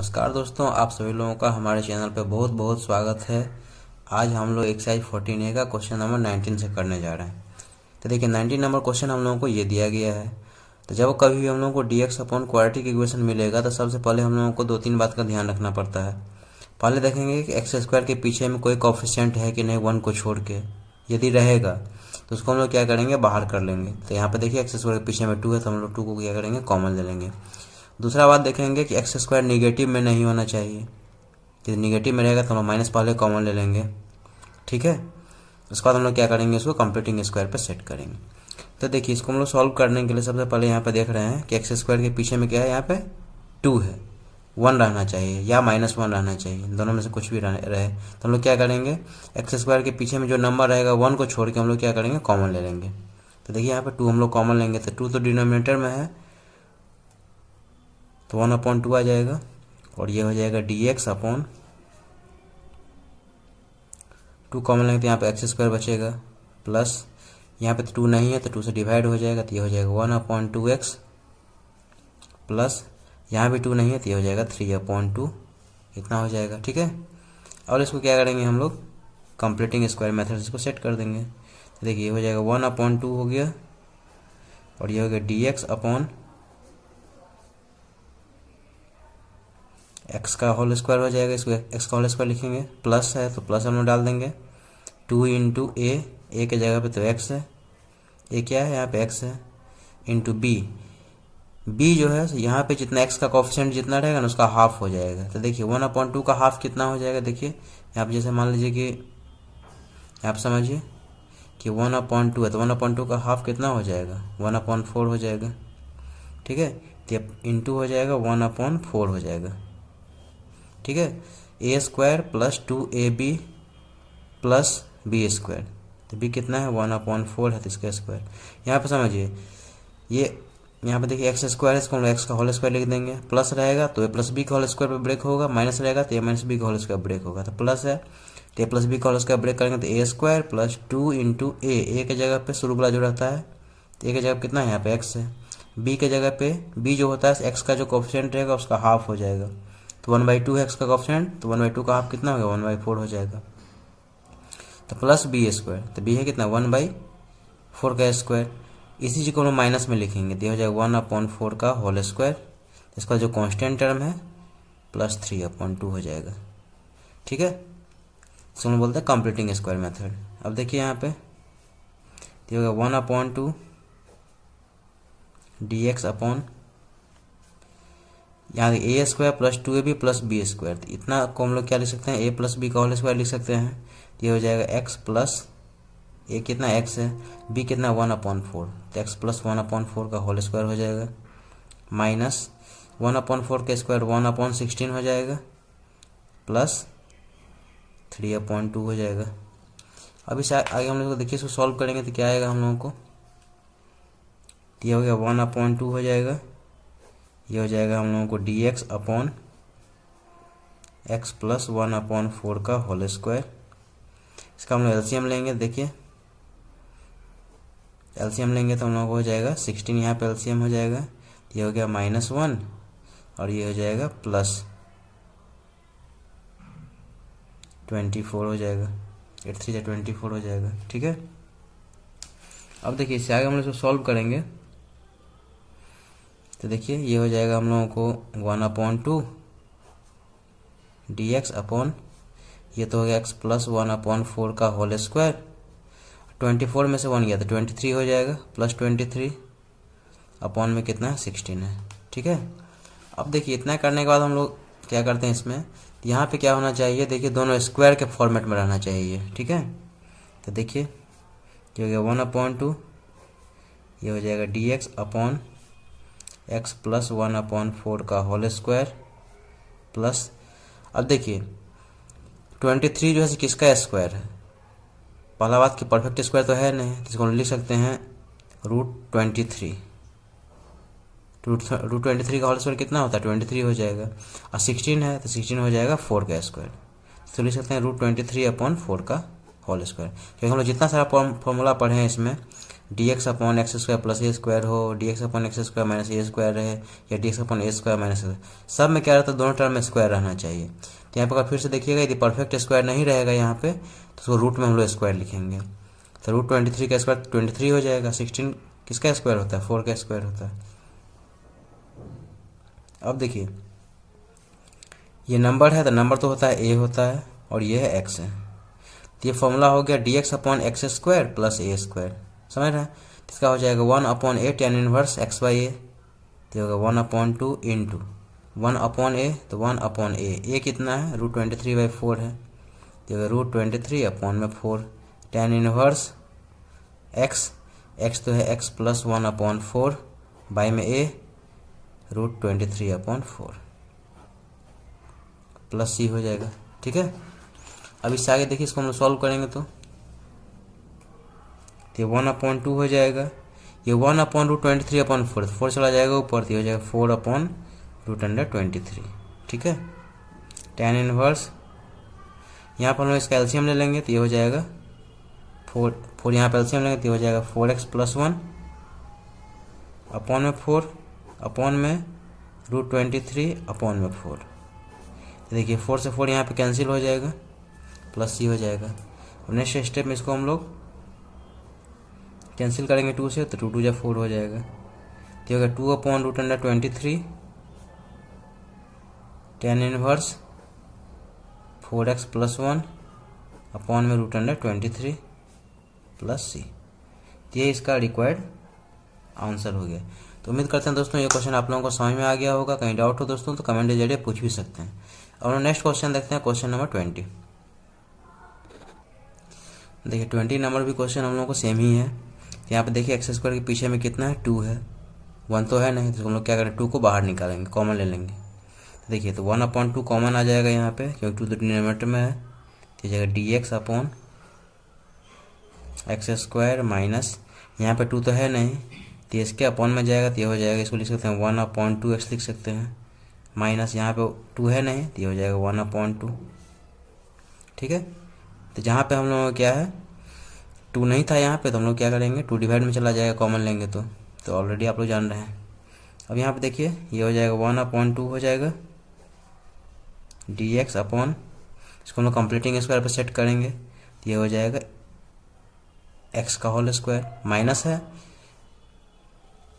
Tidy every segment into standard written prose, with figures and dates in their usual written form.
नमस्कार दोस्तों, आप सभी लोगों का हमारे चैनल पे बहुत बहुत स्वागत है। आज हम लोग एक्सरसाइज 14A का क्वेश्चन नंबर 19 से करने जा रहे हैं। तो देखिए 19 नंबर क्वेश्चन हम लोगों को ये दिया गया है। तो जब कभी भी हम लोगों को dx अपॉन क्वाड्रेटिक इक्वेशन मिलेगा तो सबसे पहले हम लोगों को दो तीन बात का ध्यान रखना पड़ता है। पहले देखेंगे कि एक्स स्क्वायर के पीछे में कोई कोएफिशिएंट है कि नहीं, 1 को छोड़ के। यदि रहेगा तो उसको हम लोग क्या करेंगे, बाहर कर लेंगे। तो यहाँ पे देखिए एक्स स्क्वायर के पीछे में 2 है तो हम लोग 2 को क्या करेंगे, कॉमन ले लेंगे। दूसरा बात देखेंगे कि एक्स स्क्वायर निगेटिव में नहीं होना चाहिए। यदि निगेटिव में रहेगा तो हम लोग माइनस पहले कॉमन ले लेंगे, ठीक है। उसके बाद हम लोग क्या करेंगे, इसको कंप्लीटिंग स्क्वायर पे सेट करेंगे। तो देखिए इसको हम लोग सॉल्व करने के लिए सबसे पहले यहाँ पे देख रहे हैं कि एक्स स्क्वायर के पीछे में क्या है, यहाँ पे 2 है, 1 रहना चाहिए या -1 रहना चाहिए, दोनों में से कुछ भी रहे। तो हम लोग क्या करेंगे, एक्स स्क्वायर के पीछे में जो नंबर रहेगा 1 को छोड़ के हम लोग क्या करेंगे, कॉमन ले लेंगे। तो देखिए यहाँ पे 2 हम लोग कॉमन लेंगे तो 2 तो डिनोमिनेटर में है तो 1/2 आ जाएगा और ये हो जाएगा dx अपॉन 2 कॉमन लेंगे तो यहाँ पे एक्स स्क्वायर बचेगा, प्लस यहाँ पे तो 2 नहीं है तो 2 से डिवाइड हो जाएगा तो ये हो जाएगा 1/2x, प्लस यहाँ भी 2 नहीं है तो ये हो जाएगा 3/2, इतना हो जाएगा, ठीक है। और इसको क्या करेंगे हम लोग, कंप्लीटिंग स्क्वायर मेथड से इसको सेट कर देंगे। तो देखिए ये हो जाएगा 1/2 हो गया और ये हो गया dx अपॉन एक्स का होल स्क्वायर हो जाएगा। इसको एक्स का होल स्क्वायर लिखेंगे, प्लस है तो प्लस हम लोग डाल देंगे। 2 इंटू ए के जगह पे तो एक्स है, ए क्या है यहाँ पे एक्स है, इंटू बी जो है यहाँ पे जितना एक्स का कोफिशिएंट जितना रहेगा ना उसका हाफ हो जाएगा। तो देखिए 1/2 का हाफ कितना हो जाएगा, देखिए यहाँ पे जैसे मान लीजिए कि आप समझिए कि 1/2 है तो 1/2 का हाफ कितना हो जाएगा, 1/4 हो जाएगा, ठीक है। तो इंटू हो जाएगा 1/4 हो जाएगा, ठीक है। A square plus 2ab plus B square, तो बी कितना है 1/4 है तो इसका स्क्वायर। यहाँ पे समझिए ये यहाँ पे देखिए एक्स स्क्वायर है, इसको हम एक्स का होल स्क्वायर लिख देंगे। प्लस रहेगा तो ए प्लस बी का होल स्क्वायर पे ब्रेक होगा, माइनस रहेगा तो ए माइनस बी का होल स्क्वायर ब्रेक होगा। तो प्लस है तो ए प्लस बी का होल स्क्वायर ब्रेक करेंगे तो ए स्क्वायर प्लस 2 इंटू ए के जगह पे शुरू वाला जो रहता है तो ए के जगह पे कितना है, यहाँ पे एक्स है। बी के जगह पे बी जो होता है एक्स का जो कोफिशिएंट रहेगा उसका हाफ हो जाएगा, तो 1/2 है एक्स का कोफिशिएंट, तो 1/2 का हाफ कितना होगा, 1/4 हो जाएगा। तो प्लस बी स्क्वायर, तो बी है कितना 1/4 का स्क्वायर। इसी चीज को हम माइनस में लिखेंगे तो हो जाएगा 1/4 का होल स्क्वायर, इसका जो कांस्टेंट टर्म है प्लस 3/2 हो जाएगा, ठीक है। इसको हम बोलते हैं कंप्लीटिंग स्क्वायर मेथड। अब देखिए यहाँ पे तो होगा 1/2 dx अपॉन यहाँ A square plus 2ab plus B square, तो इतना को हम लोग क्या लिख सकते हैं, ए प्लस बी का होल स्क्वायर लिख सकते हैं। तो ये हो जाएगा एक्स प्लस ए कितना एक्स है, बी कितना 1/4, तो एक्स प्लस 1/4 का होल स्क्वायर हो जाएगा, माइनस 1/4 का स्क्वायर 1/16 हो जाएगा, प्लस 3/2 हो जाएगा। अब इस आगे हम लोग देखिए इसको सॉल्व करेंगे तो क्या आएगा हम लोगों को, ये हो गया 1/2 हो जाएगा, ये हो जाएगा हम लोगों को dx अपॉन एक्स प्लस 1/4 का होल स्क्वायर। इसका हम लोग एलसीएम लेंगे, देखिए एलसीएम लेंगे तो हम लोगों को हो जाएगा 16, यहाँ पे एलसीएम हो जाएगा, ये हो गया -1 और ये हो जाएगा प्लस 24 हो जाएगा, 8 3 से 24 हो जाएगा, ठीक है। अब देखिए इससे आगे हम लोग इसको सॉल्व करेंगे तो देखिए ये हो जाएगा हम लोगों को 1/2 dx अपॉन ये तो हो गया x प्लस 1/4 का होल स्क्वायर, 24 में से 1 गया तो 23 हो जाएगा, प्लस 23 अपॉन में कितना है 16 है, ठीक है। अब देखिए इतना करने के बाद हम लोग क्या करते हैं इसमें, यहाँ पे क्या होना चाहिए, देखिए दोनों स्क्वायर के फॉर्मेट में रहना चाहिए, ठीक है। तो देखिए ये हो गया 1/2, ये हो जाएगा dx अपॉन एक्स प्लस 1/4 का होल स्क्वायर, प्लस अब देखिए 23 जो है किसका स्क्वायर है, पहला बात कि परफेक्ट स्क्वायर तो है नहीं, तो इसको लिख सकते हैं √23, √23 का होल स्क्वायर कितना होता है 23 हो जाएगा, और 16 है तो 16 हो जाएगा 4 का स्क्वायर, तो लिख सकते हैं √23/4 का होल स्क्वायर। क्योंकि हम लोग जितना सारा फॉर्मूला पढ़े हैं इसमें D X upon x square plus A square हो, D X upon x square minus A square रहे, या D X upon A square minus, सब में क्या रहता है, दोनों टर्म में स्क्वायर रहना चाहिए। तो यहाँ पर फिर से देखिएगा, यदि परफेक्ट स्क्वायर नहीं रहेगा यहाँ पे तो उसको रूट में हम लोग स्क्वायर लिखेंगे। तो रूट 23 का स्क्वायर 23 हो जाएगा। 16 किसका स्क्वायर होता है, 4 का स्क्वायर होता है। अब देखिए ये नंबर है तो नंबर तो होता है ए होता है और ये है एक्स है। तो ये फॉर्मूला हो गया D X upon x square plus A square, समझ रहे हैं। तो इसका हो जाएगा 1 upon A tan inverse X by A, तो होगा 1/2 इंटू 1 अपॉन ए, तो 1 अपॉन ए कितना है, रूट 23/4 है, तो होगा रूट 23 अपॉन में 4 टेन इनवर्स एक्स, एक्स तो है एक्स प्लस 1/4 बाई में ए रूट 23/4 प्लस सी हो जाएगा। ठीक है, अब इससे आगे देखिए, इसको हम सॉल्व करेंगे तो ये 1/2 हो जाएगा, ये 1/√23/4, 4 चला जाएगा ऊपर, तो हो जाएगा 4/√23। ठीक है, टेन इनवर्स यहाँ पर हम लोग इसका एलसीएम ले लेंगे तो ये हो जाएगा 4 यहाँ पर एलसीएम लेंगे तो हो जाएगा 4x + 1 अपॉन में 4 अपॉन में √23 अपॉन में 4। देखिए 4 से 4 यहाँ पे कैंसिल हो जाएगा, प्लस सी हो जाएगा। अब नेक्स्ट स्टेप में इसको हम लोग कैंसिल करेंगे 2 से, तो 2 2 4 हो जाएगा, तो होगा 2/√23 टेन इनवर्स 4x + 1 अपॉन में √23 प्लस सी। ये इसका रिक्वायर्ड आंसर हो गया। तो उम्मीद करते हैं दोस्तों ये क्वेश्चन आप लोगों को समझ में आ गया होगा। कहीं डाउट हो दोस्तों तो कमेंट के जरिए पूछ भी सकते हैं। और नेक्स्ट क्वेश्चन देखते हैं, क्वेश्चन नंबर 20। देखिए 20 नंबर भी क्वेश्चन हम लोगों को सेम ही है। तो यहाँ पे देखिए एक्स स्क्वायर के पीछे में कितना है, 2 है, 1 तो है नहीं, तो हम लोग क्या करें 2 को बाहर निकालेंगे, कॉमन ले लेंगे। तो देखिए तो 1/2 कॉमन आ जाएगा यहाँ पे, क्योंकि 2 डिनोमिनेटर में है, तो जाएगा D X upon x square minus, यहाँ पे 2 तो है नहीं, तो इसके अपॉन में जाएगा, तो ये हो जाएगा, इसको लिख सकते हैं 1/2x लिख सकते हैं, माइनस यहाँ पे 2 है नहीं, तो ये हो जाएगा 1/2। ठीक है, तो जहाँ पे हम लोगों को क्या है 2 नहीं था यहाँ पे, तो हम लोग क्या करेंगे 2 डिवाइड में चला जाएगा, कॉमन लेंगे तो ऑलरेडी आप लोग जान रहे हैं। अब यहाँ पे देखिए ये हो जाएगा 1/2 हो जाएगा डी एक्स अपॉन, इसको हम लोग कंप्लीटिंग स्क्वायर पर सेट करेंगे, तो ये हो जाएगा एक्स का होल स्क्वायर, माइनस है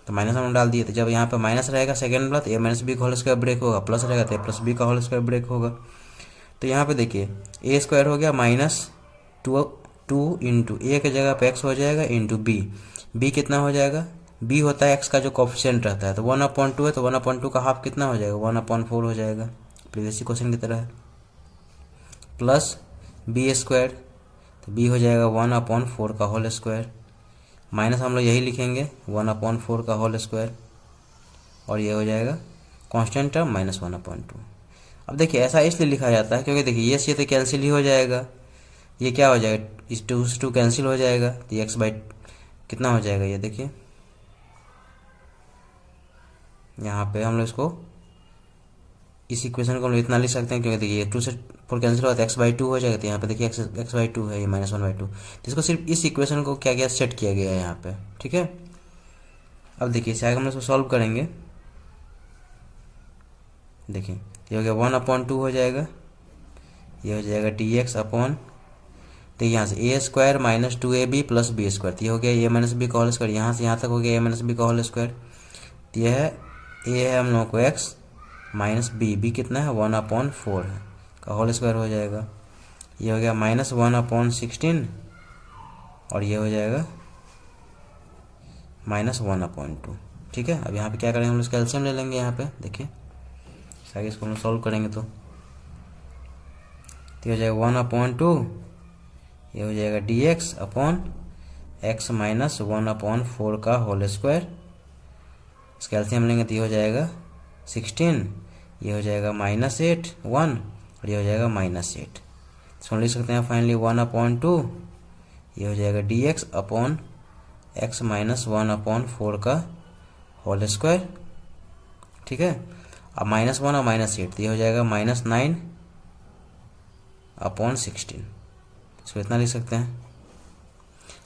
तो माइनस हम डाल दिए, तो जब यहाँ पे माइनस रहेगा सेकेंड वाला, तो ए माइनस बी का होल स्क्वायर ब्रेक होगा, प्लस रहेगा तो ए प्लस बी का होल स्क्वायर ब्रेक होगा। तो यहाँ पे देखिए ए स्क्वायर हो गया -2 इंटू ए के जगह पे एक्स हो जाएगा इंटू बी कितना हो जाएगा, बी होता है एक्स का जो कोफिशिएंट रहता है, तो 1/2 है, तो 1/2 का हाफ कितना हो जाएगा 1/4 हो जाएगा, प्रीवियस क्वेश्चन की तरह है, प्लस बी स्क्वायर, तो बी हो जाएगा 1/4 का होल स्क्वायर, माइनस हम लोग यही लिखेंगे 1/4 का होल स्क्वायर, और ये हो जाएगा कांस्टेंट टर्म -1/2। अब देखिए ऐसा इसलिए लिखा जाता है क्योंकि देखिए ये तो कैंसिल ही हो जाएगा, ये क्या हो जाएगा, इस 2 से 2 कैंसिल हो जाएगा, तो एक्स बाई कितना हो जाएगा, ये देखिए यहाँ पे हम लोग इसको इस इक्वेशन को हम लोग इतना लिख सकते हैं, क्योंकि देखिए 2 से 4 कैंसिल होता है, x/2 हो जाएगा, तो यहाँ पे देखिए x/2 है, ये -1/2, तो इसको सिर्फ इस इक्वेशन को क्या गया सेट किया गया है यहाँ पे। ठीक है, अब देखिए इसे आगे हम लोग इसको सॉल्व करेंगे। देखिए ये हो गया 1/2 हो जाएगा, ये हो जाएगा डी एक्स अपॉन, देखिए यहाँ से A square minus 2ab plus B square, तो ये हो गया ए माइनस बी का होल स्क्वायर, यहाँ से यहाँ तक हो गया ए माइनस बी का होल स्क्वायर, तो ये है ए है हम लोगों को एक्स माइनस बी कितना है 1/4 है का होल स्क्वायर हो जाएगा, ये हो गया -1/16 और ये हो जाएगा -1/2। ठीक है, अब यहाँ पे क्या करेंगे हम लोग इसका एलसीएम ले लेंगे, यहाँ पे देखिए आगे इसको हम सॉल्व करेंगे तो हो जाएगा 1/2, ये हो जाएगा D X upon x minus 1/4 का होल स्क्वायर, इसका एलसीएम लेंगे तो ये हो जाएगा 16, ये हो जाएगा -8 1 और ये हो जाएगा -8, इसको लिख सकते हैं फाइनली 1/2, ये हो जाएगा D X upon x minus 1/4 का होल स्क्वायर। ठीक है, अब -1 और -8, तो ये हो जाएगा -9/16, इसको इतना लिख सकते हैं।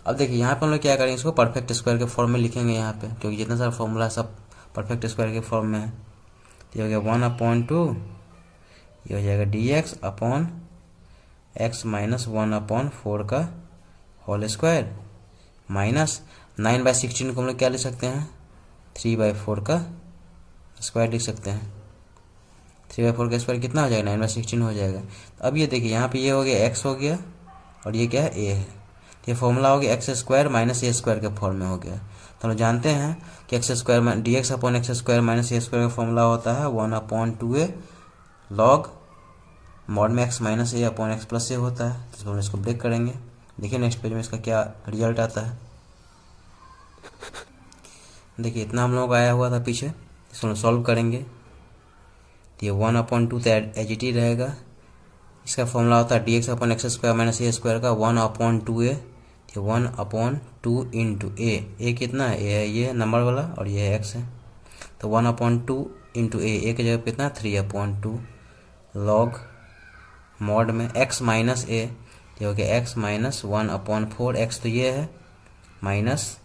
अब देखिए यहाँ पे हम लोग क्या करेंगे, इसको परफेक्ट स्क्वायर के फॉर्म में लिखेंगे यहाँ पे, क्योंकि जितना सारा फॉर्मूला सब परफेक्ट स्क्वायर के फॉर्म में है। तो ये हो गया 1/2, ये हो जाएगा dx अपॉन x माइनस 1/4 का होल स्क्वायर, माइनस 9/16 को हम लोग क्या लिख सकते हैं, 3/4 का स्क्वायर लिख सकते हैं। 3/4 का स्क्वायर कितना हो जाएगा, 9/16 हो जाएगा। तो अब ये देखिए यहाँ पे ये हो गया x हो गया और ये क्या है, a है। ये फॉर्मूला हो गया X square minus A square के फॉर्म में हो गया। तो हम जानते हैं कि X square dx upon x square minus A square का फॉर्मूला होता है 1/2a लॉग मॉड में x minus A upon X plus A होता है। तो हम इसको ब्रेक करेंगे, देखिए नेक्स्ट पेज में इसका क्या रिजल्ट आता है। देखिए इतना हम लोग आया हुआ था पीछे, इसको सॉल्व करेंगे। तो ये 1/2 तो एच रहेगा, इसका फॉर्मूला होता है dx upon x square minus A square का 1/2a, 1/2 इंटू ए कितना है, ए है ये नंबर वाला और ये है x है। तो 1/2 इंटू ए के जगह पे कितना 3/2 लॉग मॉड में x माइनस ए, ये हो गया x माइनस 1/4, x तो ये है माइनस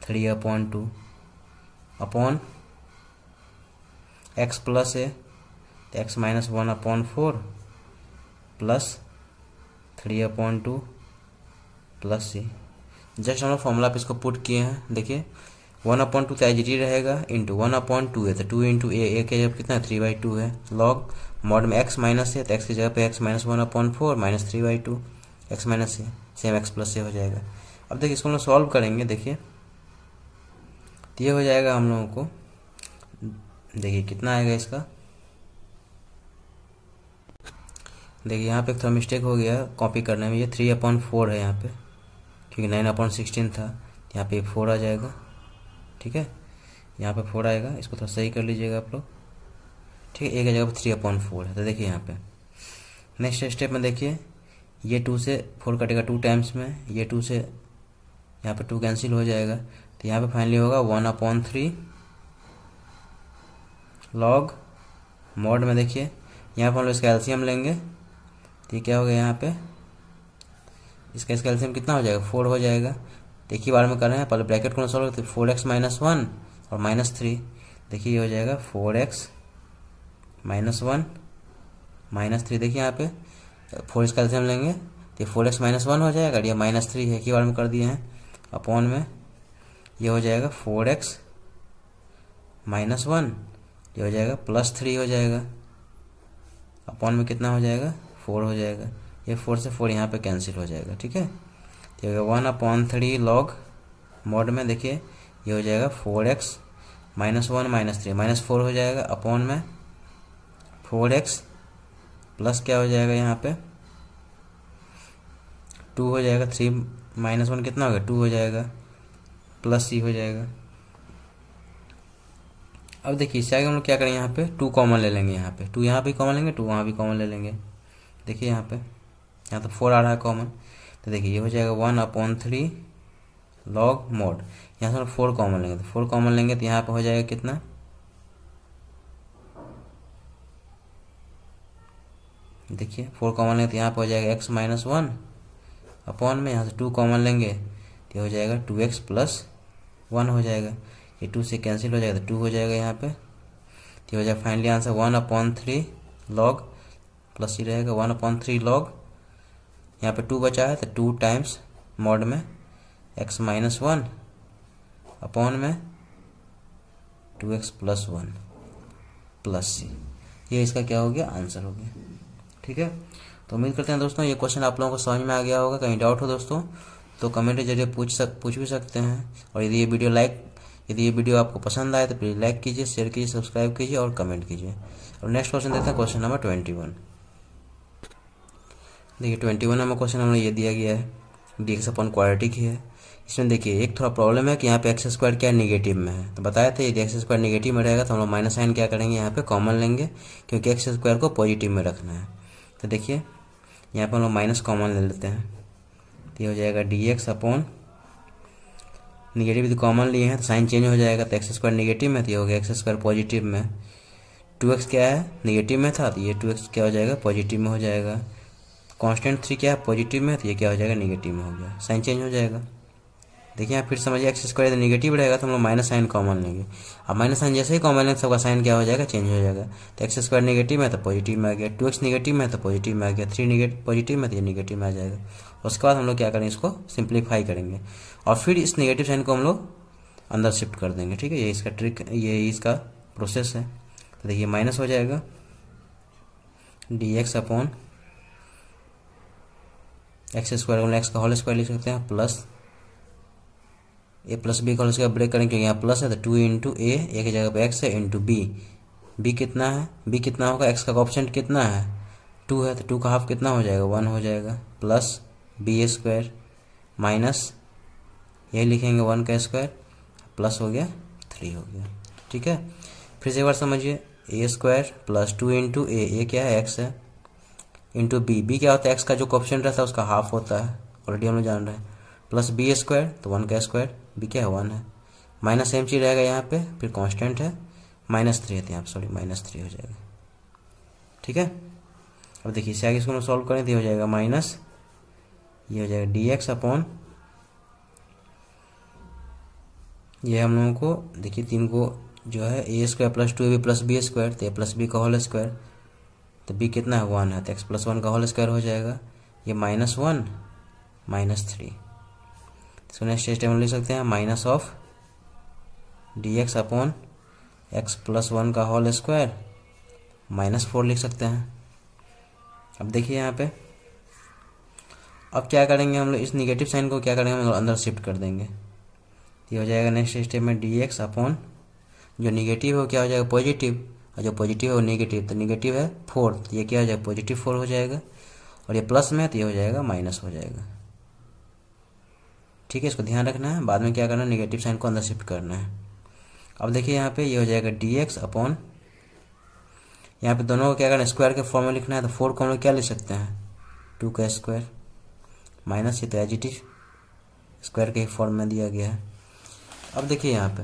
3/2 अपॉन x प्लस ए, x माइनस 1/4 प्लस 3/2 प्लस सी। जस्ट हम लोग फॉर्मूला पे इसको पुट किए हैं। देखिए 1/2 तो एच डी रहेगा इंटू 1/2 है, तो 2 इंटू ए के जगह कितना 3/2 है लॉग मॉड में x माइनस है, तो x की जगह पे x minus 1/4 minus 3/2 x minus है सेम x प्लस से हो जाएगा। अब देखिए इसको हम लोग सॉल्व करेंगे। देखिए तो ये हो जाएगा हम लोगों को, देखिए कितना आएगा इसका। देखिए यहाँ पे थोड़ा मिस्टेक हो गया कॉपी करने में, ये 3/4 है यहाँ पे, क्योंकि 9/16 था, यहाँ पे 4 आ जाएगा। ठीक है, यहाँ पे 4 आएगा, इसको थोड़ा सही कर लीजिएगा आप लोग। ठीक है, एक जगह पे 3/4 है। तो देखिए यहाँ पे नेक्स्ट स्टेप में देखिए, ये 2 से 4 कटेगा 2 टाइम्स में, ये 2 से यहाँ पे 2 कैंसिल हो जाएगा। तो यहाँ पे फाइनली होगा 1/3 लॉग मॉड में। देखिए यहाँ पे हम लोग इसका एलसीएम लेंगे, तो ये क्या हो गया यहाँ पे, इसका एलसीएम कितना हो जाएगा 4 हो जाएगा। एक ही बार में कर रहे हैं, पहले ब्रैकेट को सॉल्व करते, 4x माइनस 1 और माइनस 3। देखिए ये हो जाएगा 4x माइनस 1 माइनस 3। देखिए यहाँ पे 4 इसका एलसीएम लेंगे तो 4x माइनस 1 हो जाएगा, ये माइनस 3 है, एक ही बार में कर दिए हैं। अपॉन में ये हो जाएगा 4x माइनस 1, ये हो जाएगा प्लस 3 हो जाएगा। अपॉन में कितना हो जाएगा 4 हो जाएगा, ये 4 से 4 यहाँ पे कैंसिल हो जाएगा। ठीक है, तो ये 1/3 लॉग मॉड में। देखिए ये हो जाएगा 4x माइनस 1 माइनस 3 माइनस 4 हो जाएगा। अपॉन में 4x प्लस क्या हो जाएगा यहाँ पे 2 हो जाएगा, 3 माइनस 1 कितना होगा 2 हो जाएगा, प्लस c हो जाएगा। अब देखिए इससे आगे हम लोग क्या करेंगे, यहाँ पे 2 कॉमन ले लेंगे, यहाँ पे 2 यहाँ भी कॉमन लेंगे, 2 वहाँ भी कॉमन ले लेंगे। देखिए यहाँ पे यहाँ तो 4 आ रहा है कॉमन, तो देखिए ये हो जाएगा 1/3 लॉग मॉड। यहाँ से हम 4 कॉमन लेंगे, तो 4 कॉमन लेंगे तो यहाँ पे हो जाएगा कितना, देखिए 4 कॉमन लेंगे तो यहाँ पे हो जाएगा x माइनस 1 अपॉन में, यहाँ से 2 कॉमन लेंगे तो हो जाएगा 2x प्लस 1 हो जाएगा, ये 2 से कैंसिल हो जाएगा तो 2 हो जाएगा यहाँ पे। तो हो जाएगा फाइनली आंसर 1/3 लॉग प्लस ही रहेगा 1/3 लॉग, यहाँ पे 2 बचा है तो 2 टाइम्स मॉड में x माइनस 1 अपॉन में 2x प्लस 1 प्लस c। ये इसका क्या हो गया, आंसर हो गया। ठीक है, तो उम्मीद करते हैं दोस्तों ये क्वेश्चन आप लोगों को समझ में आ गया होगा। कहीं डाउट हो दोस्तों तो कमेंट के जरिए पूछ भी सकते हैं। और यदि ये वीडियो आपको पसंद आए तो प्लीज़ लाइक कीजिए, शेयर कीजिए, सब्सक्राइब कीजिए और कमेंट कीजिए। और नेक्स्ट क्वेश्चन देखते हैं, क्वेश्चन नंबर 21। देखिए 21 नंबर क्वेश्चन हमें ये दिया गया है, dx अपॉन क्वाड्रेटिक है। इसमें देखिए एक थोड़ा प्रॉब्लम है कि यहाँ पे एक्स स्क्वायर क्या नेगेटिव में है, तो बताया था यदि एक्स स्क्वायर नेगेटिव में रहेगा तो हम लोग माइनस साइन क्या करेंगे, यहाँ पे कॉमन लेंगे, क्योंकि एक्स स्क्वायर को पॉजिटिव में रखना है। तो देखिए यहाँ पे हम लोग माइनस कॉमन ले लेते हैं, तो ये हो जाएगा dx अपॉन निगेटिव, तो कॉमन लिए हैं तो साइन चेंज हो जाएगा, तो एक्स स्क्वायर नेगेटिव में तो ये हो गया एक्स स्क्वायर पॉजिटिव में। 2x क्या है नेगेटिव में था तो ये 2x क्या हो जाएगा पॉजिटिव में हो जाएगा। कांस्टेंट 3 क्या है पॉजिटिव में, तो ये क्या हो जाएगा नेगेटिव में हो गया, साइन चेंज हो जाएगा। देखिए यहाँ फिर समझिए एक्स स्क्वायर यदि निगेटिव रहेगा तो हम लोग माइनस साइन कॉमन लेंगे। अब माइनस साइन जैसे ही कॉमन लेंगे सबका साइन क्या हो जाएगा, चेंज हो जाएगा। तो एक्स स्क्वायर निगेटिव में तो पॉजिटिव में आ गया, 2x निगेटिव में तो पॉजिटिव में आ गया, 3 निगेटिव पॉजिटिव में तो ये निगेटिव में आ जाएगा। उसके बाद हम लोग क्या करेंगे, इसको सिंप्लीफाई करेंगे और फिर इस निगेटिव साइन को हम लोग अंदर शिफ्ट कर देंगे। ठीक है, ये इसका ट्रिक, ये इसका प्रोसेस है। तो देखिए माइनस हो जाएगा dx upon x square, x का होल स्क्वायर लिख सकते हैं, प्लस ए प्लस बी का होल स्क्वायर ब्रेक करेंगे क्योंकि यहाँ प्लस है तो 2 इंटू ए की जगह पे एक्स है इंटू बी। बी कितना है, बी कितना होगा, एक्स का ऑप्शन कितना है 2 है तो 2 का हाफ कितना हो जाएगा 1 हो जाएगा, प्लस बी स्क्वायर माइनस यही लिखेंगे 1 का स्क्वायर प्लस हो गया 3 हो गया। ठीक है, फिर से एक बार समझिए, ए स्क्वायर प्लस 2 इंटू ए क्या है एक्स है, इंटू बी क्या होता है, एक्स का जो ऑप्शन रहता है उसका हाफ होता है, ऑलरेडी हम लोग जान रहे हैं, प्लस बी स्क्वायर तो 1 का स्क्वायर, बी क्या है 1 है, माइनस सेम चीज रहेगा यहाँ पे, फिर कांस्टेंट है -3 है यहाँ पे, सॉरी -3 हो जाएगा। ठीक है, अब देखिए इसे आगे इसको हम सॉल्व करें तो हो जाएगा माइनस, ये हो जाएगा dx अपॉन, ये हम लोगों को देखिए 3 को जो है A square plus 2ab plus B square, तो ए प्लस बी का होल स्क्वायर, तो बी कितना है 1 है तो एक्स प्लस 1 का होल स्क्वायर हो जाएगा, ये -1 -3। इसको नेक्स्ट स्टेप में लिख सकते हैं minus of dx upon X plus 1 का होल स्क्वायर -4 लिख सकते हैं। अब देखिए यहाँ पे अब क्या करेंगे हम लोग, इस निगेटिव साइन को क्या करेंगे हम लोग अंदर शिफ्ट कर देंगे, ये हो जाएगा नेक्स्ट स्टेप में dx अपॉन जो निगेटिव हो क्या हो जाएगा पॉजिटिव, और जो पॉजिटिव है वो निगेटिव, तो निगेटिव है 4 तो ये क्या हो जाएगा पॉजिटिव 4 हो जाएगा, और ये प्लस में है तो ये हो जाएगा माइनस हो जाएगा। ठीक है, इसको ध्यान रखना है, बाद में क्या करना है निगेटिव साइन को अंदर शिफ्ट करना है। अब देखिए यहाँ पे ये हो जाएगा dx अपॉन, यहाँ पे दोनों को क्या करना है स्क्वायर के फॉर्म में लिखना है, तो 4 को हम लोग क्या लिख सकते हैं 2 का स्क्वायर माइनस, ये तो एज इट इज स्क्वायर के फॉर्म में दिया गया है। अब देखिए यहाँ पे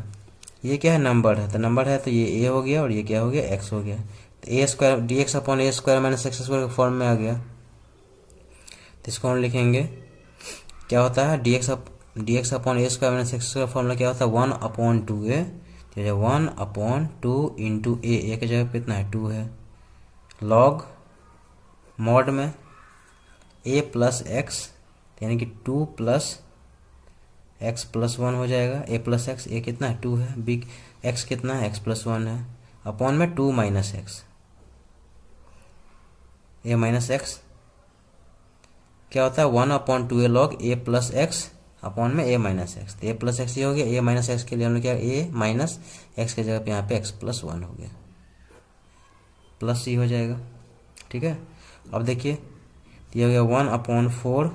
ये क्या है नंबर है, तो नंबर है तो ये ए हो गया और ये क्या हो गया एक्स हो गया, तो ए square dx upon A square minus X square के फॉर्म में आ गया, तो इसको हम लिखेंगे क्या होता है dx upon A square minus X square formula क्या होता है 1/2a, तो 1/2 इंटू ए की जगह पे इतना है 2 है, लॉग मॉड में a प्लस एक्स यानी कि 2 प्लस एक्स प्लस 1 हो जाएगा, a प्लस एक्स, ए कितना है 2 है, बी एक्स कितना है एक्स प्लस 1 है, अपॉन में 2 माइनस एक्स, ए माइनस एक्स क्या होता है 1/2a log a plus x upon में a माइनस एक्स, तो a प्लस एक्स ये हो गया, a माइनस एक्स के लिए हम लोग क्या a माइनस एक्स के जगह पे यहाँ पे x प्लस 1 हो गया, प्लस c हो जाएगा। ठीक है, अब देखिए ये हो गया 1/4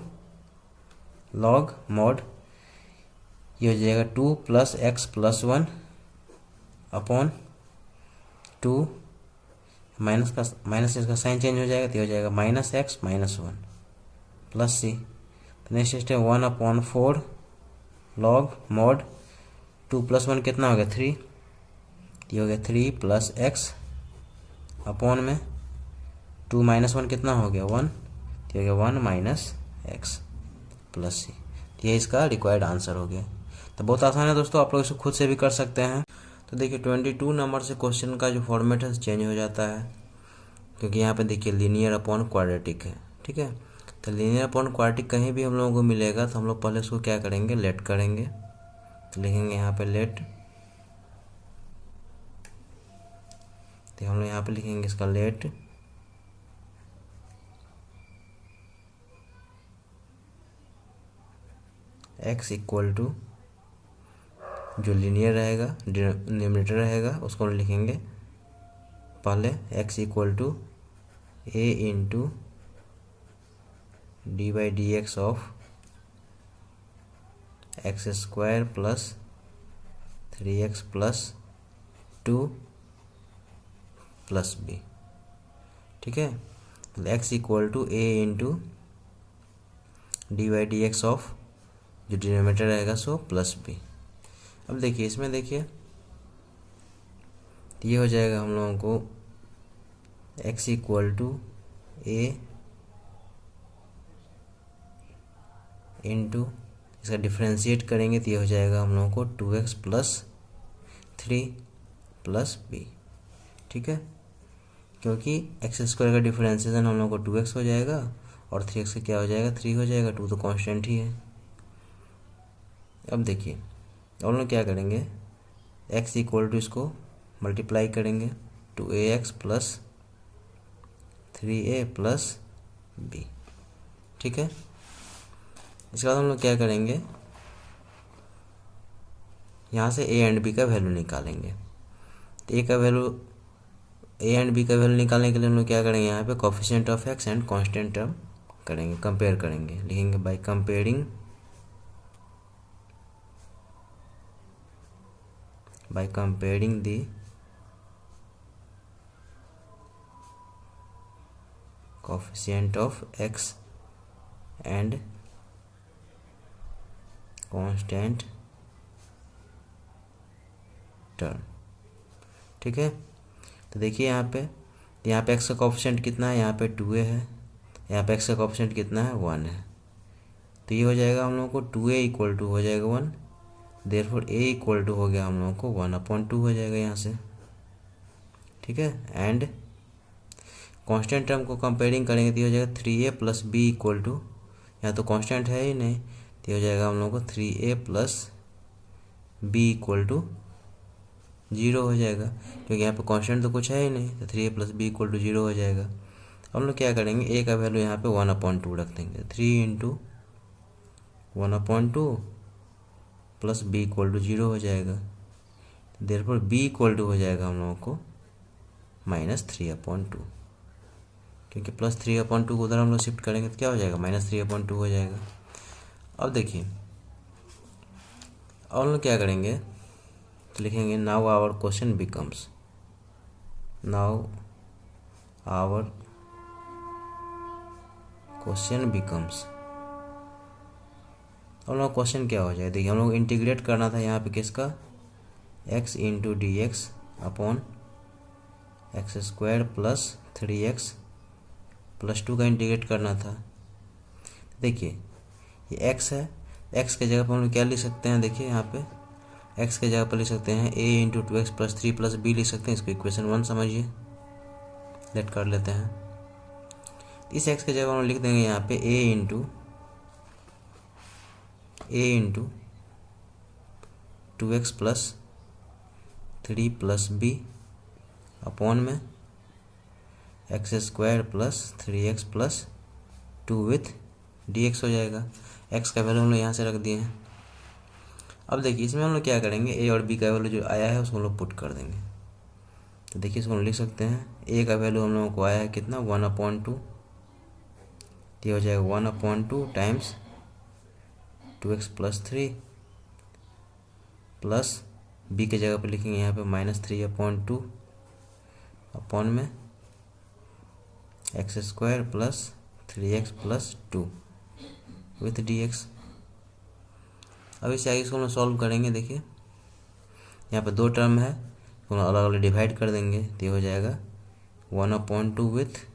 लॉग मॉड, ये हो जाएगा 2 plus x plus 1 upon 2 minus इसका साइन चेंज हो जाएगा, तो हो जाएगा -x -1 प्लस c, तो next step 1/4 log mod 2 plus 1 कितना हो गया 3, ये हो गया 3 प्लस एक्स अपॉन में 2 माइनस 1 कितना हो गया 1, तो हो गया 1 माइनस एक्स प्लस सी, ये इसका रिक्वायर्ड आंसर हो गया। तो बहुत आसान है दोस्तों, आप लोग इसको खुद से भी कर सकते हैं। तो देखिए 22 नंबर से क्वेश्चन का जो फॉर्मेट है चेंज हो जाता है, क्योंकि यहाँ पे देखिए लीनियर अपॉन क्वाड्रेटिक है। ठीक है, तो लीनियर अपॉन क्वाड्रेटिक कहीं भी हम लोगों को मिलेगा तो हम लोग पहले उसको क्या करेंगे लेट करेंगे, तो लिखेंगे यहाँ पे लेट, तो हम लोग यहाँ पे लिखेंगे इसका लेट x इक्वल टू जो लीनियर रहेगा डिनोमिनेटर रहेगा उसको लिखेंगे पहले x equal to a into d by d x of x square plus 3x plus 2 plus b। ठीक है, x equal to a into d by d x of जो denominator रहेगा सो प्लस b। अब देखिए इसमें देखिए ये हो जाएगा हम लोगों को x equal to a into इसका डिफ्रेंशिएट करेंगे तो ये हो जाएगा हम लोगों को 2x प्लस 3 प्लस बी। ठीक है, क्योंकि एक्स स्क्वायर का डिफरेंशिएशन हम लोग को 2x हो जाएगा और 3x का क्या हो जाएगा 3 हो जाएगा, 2 तो कांस्टेंट ही है। अब देखिए हम लोग क्या करेंगे, x इक्वल टू इसको मल्टीप्लाई करेंगे 2ax plus 3a plus b। ठीक है, इसके बाद हम लोग क्या करेंगे, यहाँ से a एंड b का वैल्यू निकालेंगे। तो a एंड बी का वैल्यू निकालने के लिए हम लोग क्या करेंगे, यहाँ पे coefficient of x and constant term करेंगे, कंपेयर करेंगे। लिखेंगे by comparing the coefficient of x and constant term. ठीक है, तो देखिए यहाँ पे x का कोफिशिएंट कितना है, यहाँ पे 2a है, यहाँ पे x का कोफिशिएंट कितना है 1 है। तो ये हो जाएगा हम लोगों को 2a इक्वल टू हो जाएगा 1, देयरफॉर a इक्वल टू हो गया हम लोगों को 1/2 हो जाएगा यहाँ से। ठीक है, एंड कांस्टेंट टर्म को कंपेयरिंग करेंगे तो हो जाएगा 3a plus b equal to, यहाँ तो कांस्टेंट है ही नहीं, तो हो जाएगा हम लोगों को 3a plus b equal to 0 हो जाएगा, क्योंकि यहाँ पे कांस्टेंट तो कुछ है ही नहीं, तो 3a plus b equal to 0 हो जाएगा। हम लोग क्या करेंगे, a का वैल्यू यहाँ पे 1/2 रख देंगे, 3 into 1/2 plus b equal to 0 हो जाएगा, देयरफॉर b इक्वल टू हो जाएगा हम लोगों को -3/2, क्योंकि +3/2 को उधर हम लोग शिफ्ट करेंगे तो क्या हो जाएगा -3/2 हो जाएगा। अब देखिए अब हम लोग क्या करेंगे, तो लिखेंगे नाउ आवर क्वेश्चन बिकम्स, हम लोग क्वेश्चन क्या हो जाए, देखिए हम लोग इंटीग्रेट करना था यहाँ पे किसका, x into d X upon x² plus 3x plus 2 का इंटीग्रेट करना था। देखिए ये x है, x के जगह पर हम लोग क्या लिख सकते हैं, देखिए यहाँ पे x के जगह पर लिख सकते हैं a into 2x plus 3 plus b लिख सकते हैं, इसको इक्वेशन 1 समझिए, लेट कर लेते हैं। इस x के जगह हम लिख देंगे यहाँ पे a into 2x plus 3 plus b upon में x² plus 3x plus 2 with dx हो जाएगा। x का वैल्यू हम लोग यहाँ से रख दिए हैं। अब देखिए इसमें हम लोग क्या करेंगे, a और b का वैल्यू जो आया है उसको हम लोग पुट कर देंगे। तो देखिए इसको हम लिख सकते हैं, a का वैल्यू हम लोगों को आया है कितना 1/2, ये हो जाएगा 1/2 times 2x plus 3 plus b के जगह पर लिखेंगे यहाँ पे -3/2 अपॉन में x² plus 3x plus 2 with dx। अब इसे आगे इसको हम सॉल्व करेंगे। देखिए यहाँ पे 2 टर्म है, तो अलग अलग डिवाइड कर देंगे, तो ये हो जाएगा 1/2 विथ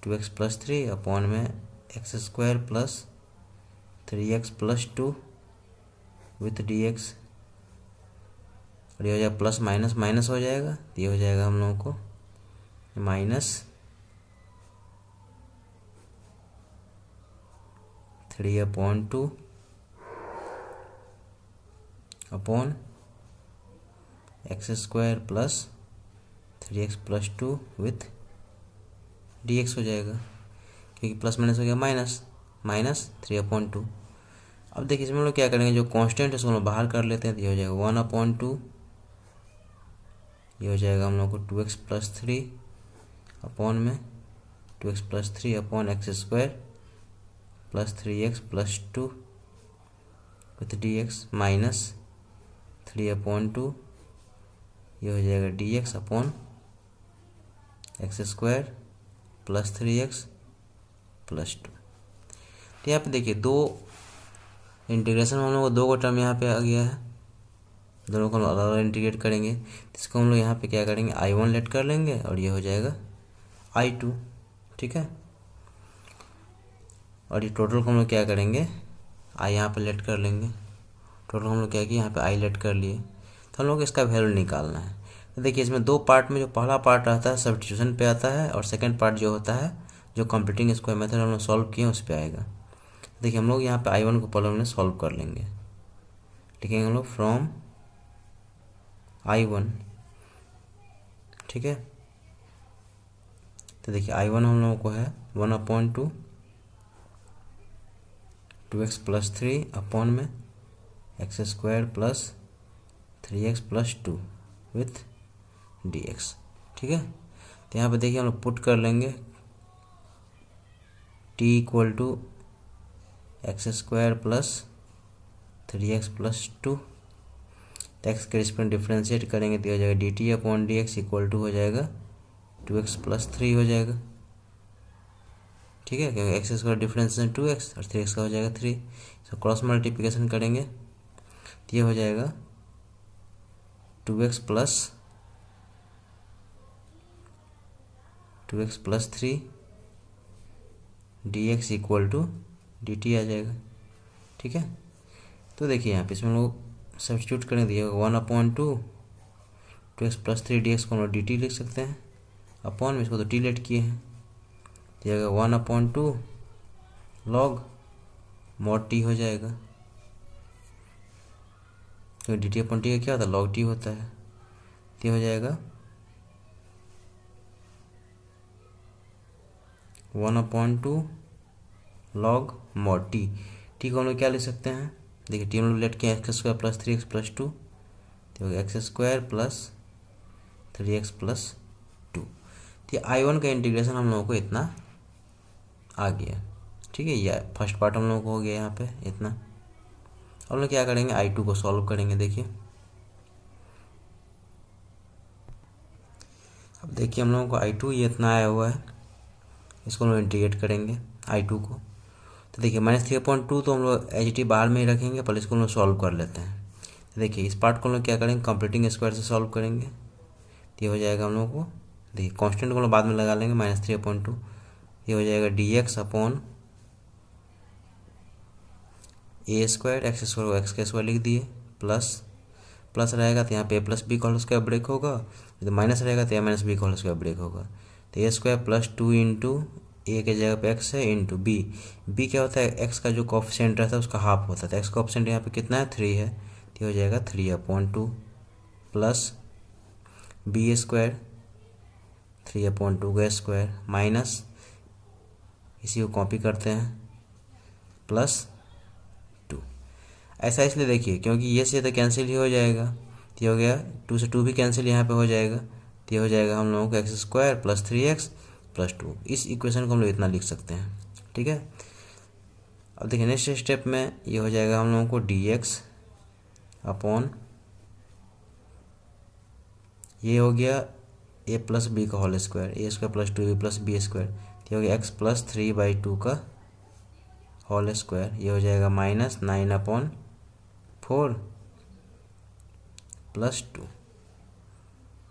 2x प्लस 3 अपॉन में x² plus 3x plus 2 with dx, और ये हो जाएगा प्लस माइनस माइनस हो जाएगा, तो ये हो जाएगा हम लोगों को -3/2 upon x² plus 3x plus 2 with dx हो जाएगा, क्योंकि प्लस माइनस हो गया -3/2। अब देखिए इसमें हम लोग क्या करेंगे, जो कांस्टेंट है उसको हम लोग बाहर कर लेते हैं, तो ये हो जाएगा 1/2, ये हो जाएगा हम लोग को 2x प्लस 3 अपॉन में 2x plus 3 upon x² plus 3x plus 2 with dx -3/2, ये हो जाएगा dx upon x² plus 3x plus 2। तो यहाँ पे देखिए 2 इंटीग्रेशन में हम लोग को 2 टर्म यहाँ पे आ गया है, दोनों को हम अलग अलग इंटीग्रेट करेंगे, इसको हम लोग यहाँ पे क्या करेंगे I1 लेट कर लेंगे और ये हो जाएगा I2। ठीक है, और ये टोटल को हम लोग क्या करेंगे, आई यहाँ पे लेट कर लेंगे। टोटल हम लोग क्या किए, यहाँ पे आई लेट कर लिए। तो हम लोग इसका वैल्यू निकालना है। तो देखिए इसमें दो पार्ट में जो पहला पार्ट रहता है सब्स्टिट्यूशन पे आता है, और सेकंड पार्ट जो होता है जो कंप्लीटिंग स्क्वायर मेथड हम लोग सॉल्व किए उस पर आएगा। देखिए हम लोग यहाँ पे I1 को पहले हमने सॉल्व कर लेंगे। लिखेंगे हम लोग फ्रॉम I1, ठीक है। तो देखिए I1 हम लोगों को है 1/2 2x + 3 अपॉन में x² + 3x + 2 विथ dx, ठीक है। तो यहाँ पे देखिए हम लोग पुट कर लेंगे t = x² + 3x + 2। तो x के रिस्पेक्ट डिफ्रेंशिएट करेंगे तो हो जाएगा dt/dx इक्वल टू हो जाएगा 2x + 3 हो जाएगा, ठीक है, क्योंकि x² डिफरेंस है 2x और 3x का हो जाएगा 3। इसको क्रॉस मल्टीप्लिकेशन करेंगे तो ये हो जाएगा 2x + 3 dx equal to dt आ जाएगा, ठीक है। तो देखिए यहाँ पे इसमें लोग सब्स्टिट्यूट करेंगे दिया 1/2 2x + 3 dx को हम लोग dt लिख सकते हैं, अपॉन में इसको तो t लेट किए हैं, दिया 1/2 log mod t हो जाएगा, क्योंकि dt/t का क्या होता है, log t होता है। तो हो जाएगा 1/2 log mod t। t को हम लोग क्या लिख सकते हैं, देखिए टी हम लोग लेट किया x² + 3x + 2, तो x² + 3x + 2। तो I1 का इंटीग्रेशन हम लोगों को इतना आ गया, ठीक है। ये फर्स्ट पार्ट हम लोगों को हो गया यहाँ पे इतना। अब हम लोग क्या करेंगे, I2 को सॉल्व करेंगे। देखिए अब देखिए हम लोगों को I2 ये इतना आया हुआ है, इसको हम लोग इंटीग्रेट करेंगे I2 को। तो देखिए -3/2 तो हम लोग HT बाहर में ही रखेंगे, पहले इसको हम लोग सॉल्व कर लेते हैं। तो देखिए इस पार्ट को हम लोग क्या करेंगे, कंप्लीटिंग स्क्वायर से सॉल्व करेंगे। तो ये हो जाएगा हम लोग को, देखिए कांस्टेंट को हम लोग बाद में लगा लेंगे -3/2। ये हो जाएगा dx अपॉन a² x² को x² लिख दिए, प्लस रहेगा तो यहाँ पे a + b का होल स्क्वायर ब्रेक होगा, तो माइनस रहेगा तो a - b का होल स्क्वायर ब्रेक होगा। तो a² + 2 इंटू ए के जगह पे x है इंटू बी क्या होता है, x का जो कोफिशिएंट रहता है उसका हाफ होता है। तो x कोफिशिएंट यहाँ पे कितना है, 3 है, तो हो जाएगा 3/2 प्लस b² 3/2 का स्क्वायर माइनस, इसी को कॉपी करते हैं, +2। ऐसा इसलिए देखिए क्योंकि ये से तो कैंसिल ही हो जाएगा, तो हो गया 2 से 2 भी कैंसिल यहाँ पे हो जाएगा, तो हो जाएगा हम लोगों को x² + 3x + 2। इस इक्वेशन को हम लोग इतना लिख सकते हैं, ठीक है। अब देखिए नेक्स्ट स्टेप में ये हो जाएगा हम लोगों को dx अपॉन ये हो गया a + b का whole square, a² + 2b + b², ये हो गया x + 3/2 का होल स्क्वायर। ये हो जाएगा -9/4 + 2।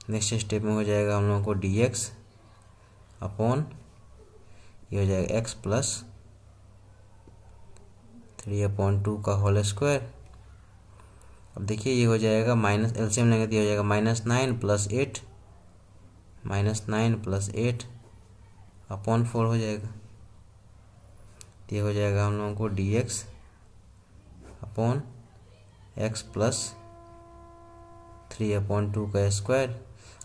नेक्स्ट स्टेप में हो जाएगा हम लोगों को dx अपॉन ये हो जाएगा x + 3/2 का होल स्क्वायर। अब देखिए ये हो जाएगा माइनस, एलसीएम लेंगे तो ये हो जाएगा -9 + 8 (-8/4 हो जाएगा। तो ये हो जाएगा हम लोगों को dx अपॉन x + 3/2 का स्क्वायर।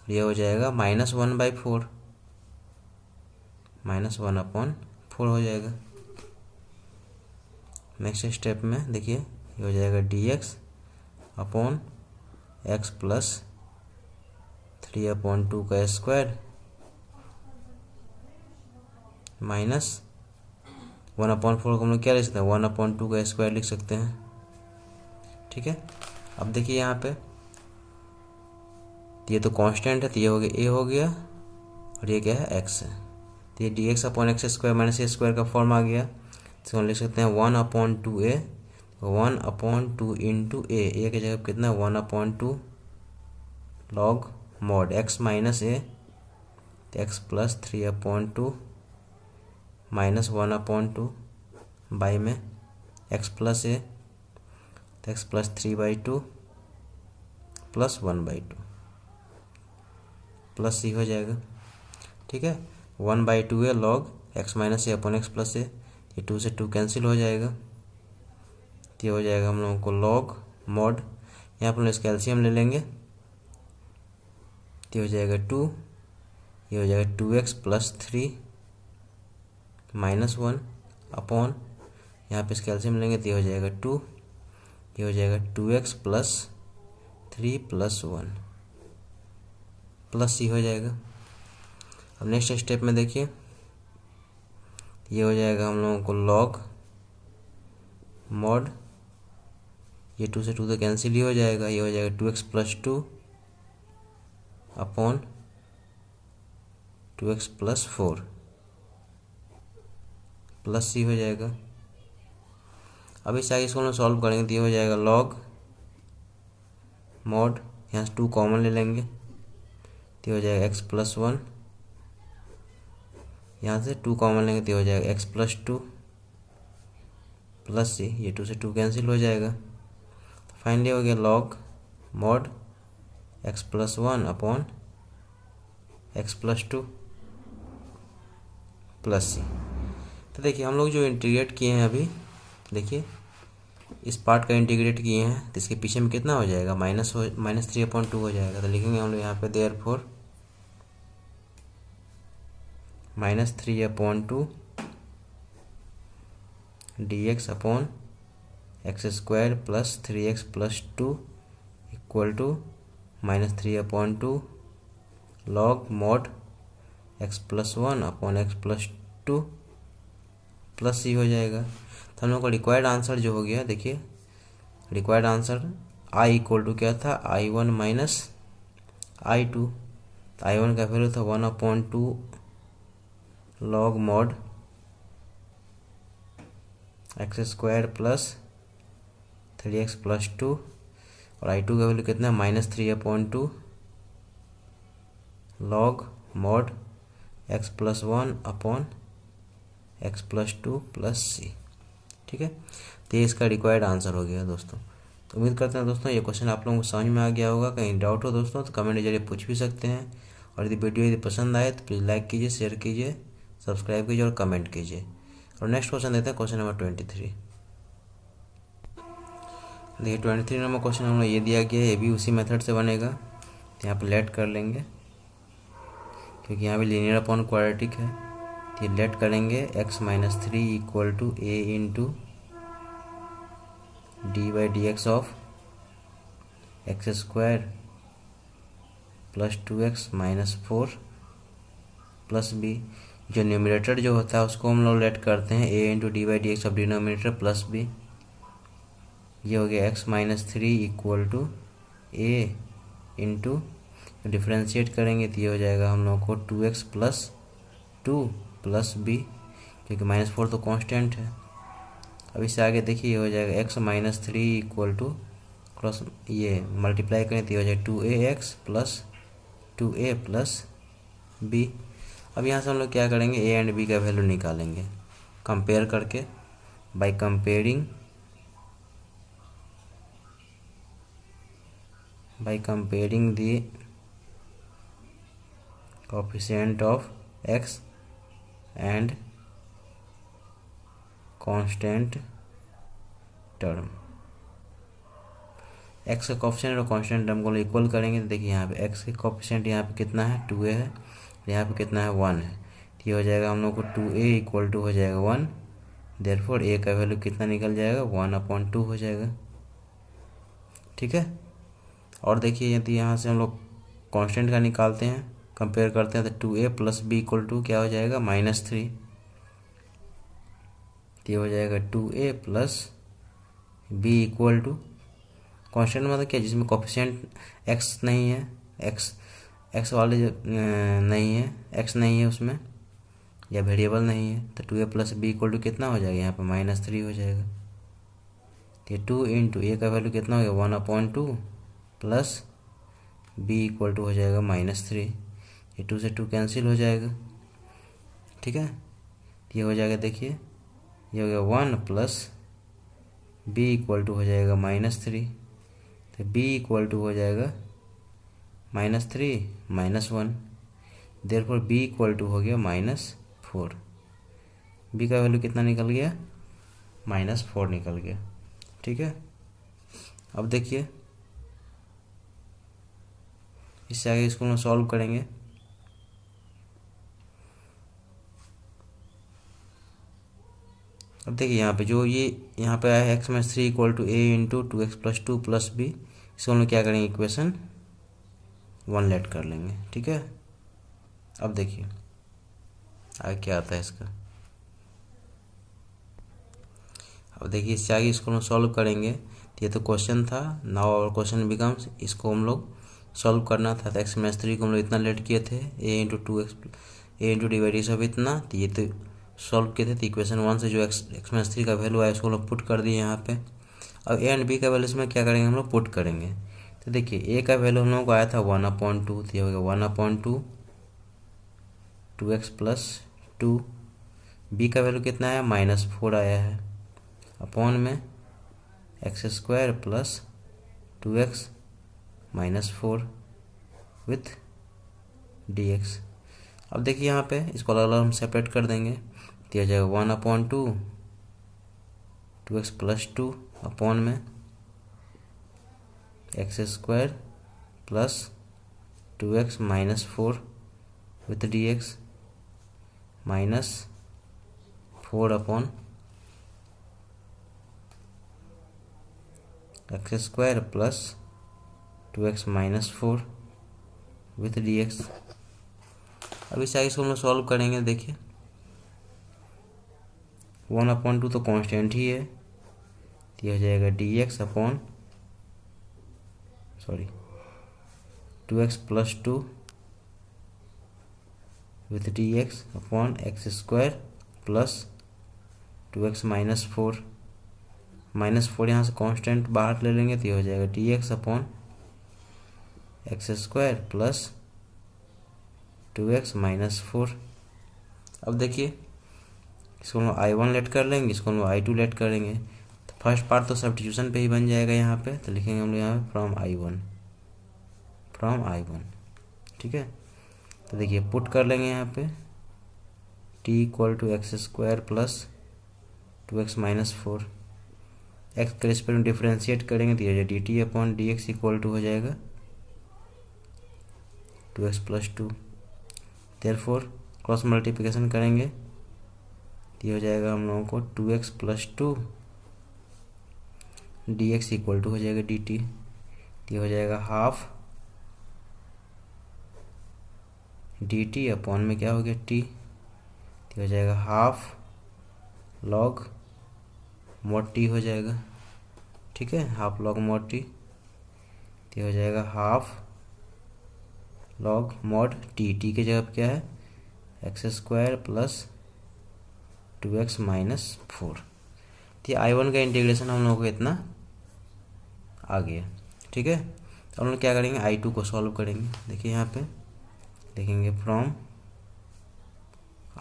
ये हो जाएगा -1/4 (1/4 हो जाएगा। नेक्स्ट स्टेप में देखिए ये हो जाएगा dx अपॉन x + 3/2 का स्क्वायर -1/4 को हम लोग क्या लिख सकते हैं, 1/2 का स्क्वायर लिख सकते हैं, ठीक है। अब देखिए यहाँ पे ये तो कांस्टेंट है, तो ये हो गया a हो गया और ये क्या है x है, तो ये dx अपॉन x² - a² का फॉर्म आ गया। तो हम लिख सकते हैं 1/2a 1/2 इंटू a की जगह कितना 1/2 log mod x - a, x + 3/2 -1/2 by में एक्स प्लस ए, तो x plus 3/2 plus 1/2 plus C हो जाएगा। ठीक है, 1/2 है log x minus A upon X plus ए, ये 2 से 2 कैंसिल हो जाएगा, तो ये हो जाएगा हम लोगों को लॉग मॉड, यहाँ पर इसका एलसीएम ले लेंगे, तो हो जाएगा 2, ये हो जाएगा 2x प्लस 3 माइनस 1 अपॉन, यहाँ पे इसका एलसीएम लेंगे तो ये हो जाएगा 2, ये हो जाएगा 2x plus 3 plus 1 plus C हो जाएगा। अब नेक्स्ट स्टेप में देखिए, ये हो जाएगा हम लोगों को लॉग मॉड, ये 2 से 2 तो कैंसिल ही हो जाएगा, ये हो जाएगा 2x plus 2 upon 2x plus 4 plus C हो जाएगा। अब इस आगे इसको हम सॉल्व करेंगे तो ये हो जाएगा लॉग मॉड, यहाँ से 2 कॉमन ले लेंगे तो हो जाएगा x प्लस 1, यहाँ से 2 कॉमन लेंगे तो हो जाएगा x प्लस 2 प्लस सी, ये 2 से 2 कैंसिल हो जाएगा, तो फाइनली हो गया log mod x plus 1 upon x plus 2 plus C. तो देखिए हम लोग जो इंटीग्रेट किए हैं अभी, देखिए इस पार्ट का इंटीग्रेट किए हैं तो इसके पीछे में कितना हो जाएगा, -3/2 हो जाएगा, तो लिखेंगे हम लोग यहाँ पे therefore -3/2 dx upon x² plus 3x plus 2 equal to -3/2 log mod x plus 1 upon x plus 2 plus C हो जाएगा। तो हम लोग का रिक्वायर्ड आंसर जो हो गया, देखिए required answer i equal to क्या था, i1 माइनस i2, तो i1 का वैल्यू था 1/2 log mod x² plus 3x plus 2, और i2 का वैल्यू कितना है, -3/2 log mod x plus 1 upon x plus 2 plus C. ठीक है, तो ये इसका रिक्वायर्ड आंसर हो गया दोस्तों। तो उम्मीद करते हैं दोस्तों ये क्वेश्चन आप लोगों को समझ में आ गया होगा। कहीं डाउट हो दोस्तों तो कमेंट के जरिए पूछ भी सकते हैं, और यदि वीडियो यदि पसंद आए तो प्लीज़ लाइक कीजिए, शेयर कीजिए, सब्सक्राइब कीजिए और कमेंट कीजिए। और नेक्स्ट क्वेश्चन देते हैं, क्वेश्चन नंबर 23। देखिए 23 नंबर क्वेश्चन हम लोग ये दिया गया है, ये भी उसी मेथड से बनेगा, तो यहाँ पर लेट कर लेंगे क्योंकि यहाँ पे लीनियर अपॉन क्वाड्रेटिक है, तो ये लेट करेंगे x minus 3 equal to a into d/dx of x² plus 2x minus 4 plus b। जो न्यूमरेटर जो होता है उसको हम लोग लेट करते हैं a into d/dx of denominator plus b। ये हो गया x minus 3 equal to a into, differentiate करेंगे तो ये हो जाएगा हम लोग को 2x प्लस 2 प्लस b, क्योंकि -4 तो कांस्टेंट है। अब इससे आगे देखिए ये हो जाएगा x minus 3 equal to cross, ये मल्टीप्लाई करें तो ये हो जाएगा 2ax plus 2a plus b। अब यहाँ से हम लोग क्या करेंगे, a एंड b का वैल्यू निकालेंगे कंपेयर करके, by comparing the coefficient of x and constant term. x का कोएफिशिएंट और कांस्टेंट टर्म को इक्वल करेंगे तो देखिए यहाँ पे x के कोएफिशिएंट यहाँ पे कितना है, 2a है, यहाँ पे कितना है, 1 है, तो ये हो जाएगा हम लोग को 2a इक्वल टू हो जाएगा 1, देयरफॉर a का वैल्यू कितना निकल जाएगा, 1/2 हो जाएगा। ठीक है, और देखिए यदि यहाँ से हम लोग कांस्टेंट का निकालते हैं, कंपेयर करते हैं तो 2a plus b equal to क्या हो जाएगा, -3, तो ये हो जाएगा 2a plus b equal to, constant मतलब क्या, जिसमें कोएफिशिएंट x नहीं है, x वाले जो नहीं है, x नहीं है उसमें, या वेरिएबल नहीं है, तो 2a plus b equal to कितना हो जाएगा, यहाँ पर -3 हो जाएगा। ये 2 इंटू a का वैल्यू कितना हो गया, 1/2 प्लस b इक्वल टू हो जाएगा -3, ये 2 से 2 कैंसिल हो जाएगा। ठीक है, ये हो जाएगा देखिए ये हो गया 1 प्लस बी इक्वल टू हो जाएगा -3, तो बी इक्वल टू हो जाएगा -3 -1, देयरफॉर बी इक्वल टू हो गया -4। बी का वैल्यू कितना निकल गया? -4 निकल गया। ठीक है, अब देखिए इससे आगे इसको हम सॉल्व करेंगे। अब देखिए यहाँ पे जो ये यहाँ पे आया है x-3 equal to a into 2x+2 plus b, इसको हम लोग क्या करेंगे, इक्वेशन 1 लेट कर लेंगे। ठीक है, अब देखिए आगे क्या आता है इसका। अब देखिए इससे आगे इसको हम सॉल्व करेंगे। तो ये तो क्वेश्चन था, नाउ और क्वेश्चन बिकम्स, इसको हम लोग सॉल्व करना था। तो x-3 को हम लोग इतना लेट किए थे, a into 2x a into division of इतना, तो ये तो सॉल्व किए थे। तो इक्वेशन 1 से जो x-3 का वैल्यू आया उसको हम लोग पुट कर दिए यहाँ पे। अब a एंड b का वैल्यू इसमें क्या करेंगे, हम लोग पुट करेंगे। तो देखिए a का वैल्यू हम लोगों को आया था 1/2, तो ये हो गया 1/2 2x+2। b का वैल्यू कितना आया, -4 आया है, अपॉन में x² plus 2x -4 with dx। अब देखिए यहाँ पे इसको अलग अलग हम सेपरेट कर देंगे। तो हो जाएगा 1/2 2x+2 अपॉन में x² plus 2x -4 with dx -4 upon x² plus 2x -4 with dx। अब इस आगे इसको हम लोग सॉल्व करेंगे। देखिए 1/2 तो कांस्टेंट ही है, तो हो जाएगा dx upon 2x+2 with dx upon x² plus 2x -4 -4 यहाँ से कांस्टेंट बाहर ले लेंगे, तो ये हो जाएगा dx upon x² plus 2x -4। अब देखिए इसको हम I1 लेट कर लेंगे, इसको हम I2 लेट करेंगे। तो फर्स्ट पार्ट तो सब्स्टिट्यूशन पे ही बन जाएगा यहाँ पे, तो लिखेंगे हम लोग यहाँ पे फ्रॉम I1। ठीक है, तो देखिए पुट कर लेंगे यहाँ पे t equal to x² plus 2x -4, x के रिस्पेक्ट में डिफ्रेंशिएट करेंगे तो ये dt upon dx equal to हो जाएगा 2x+2। देयरफॉर क्रॉस मल्टीप्लिकेशन करेंगे तो ये हो जाएगा हम लोगों को 2x+2 dx इक्वल टू हो जाएगा dt, तो ये हो जाएगा हाफ dt अपॉन में क्या हो गया t, तो हो जाएगा हाफ लॉग mod t हो जाएगा। ठीक है, हाफ लॉग mod t, तो हो जाएगा half log mod t। t की जगह क्या है, x² प्लस 2x -4। तो I1 का इंटीग्रेशन हम लोगों को इतना आ गया। ठीक है, तो हम लोग क्या करेंगे, I2 को सॉल्व करेंगे। देखिए यहाँ पे देखेंगे फ्रॉम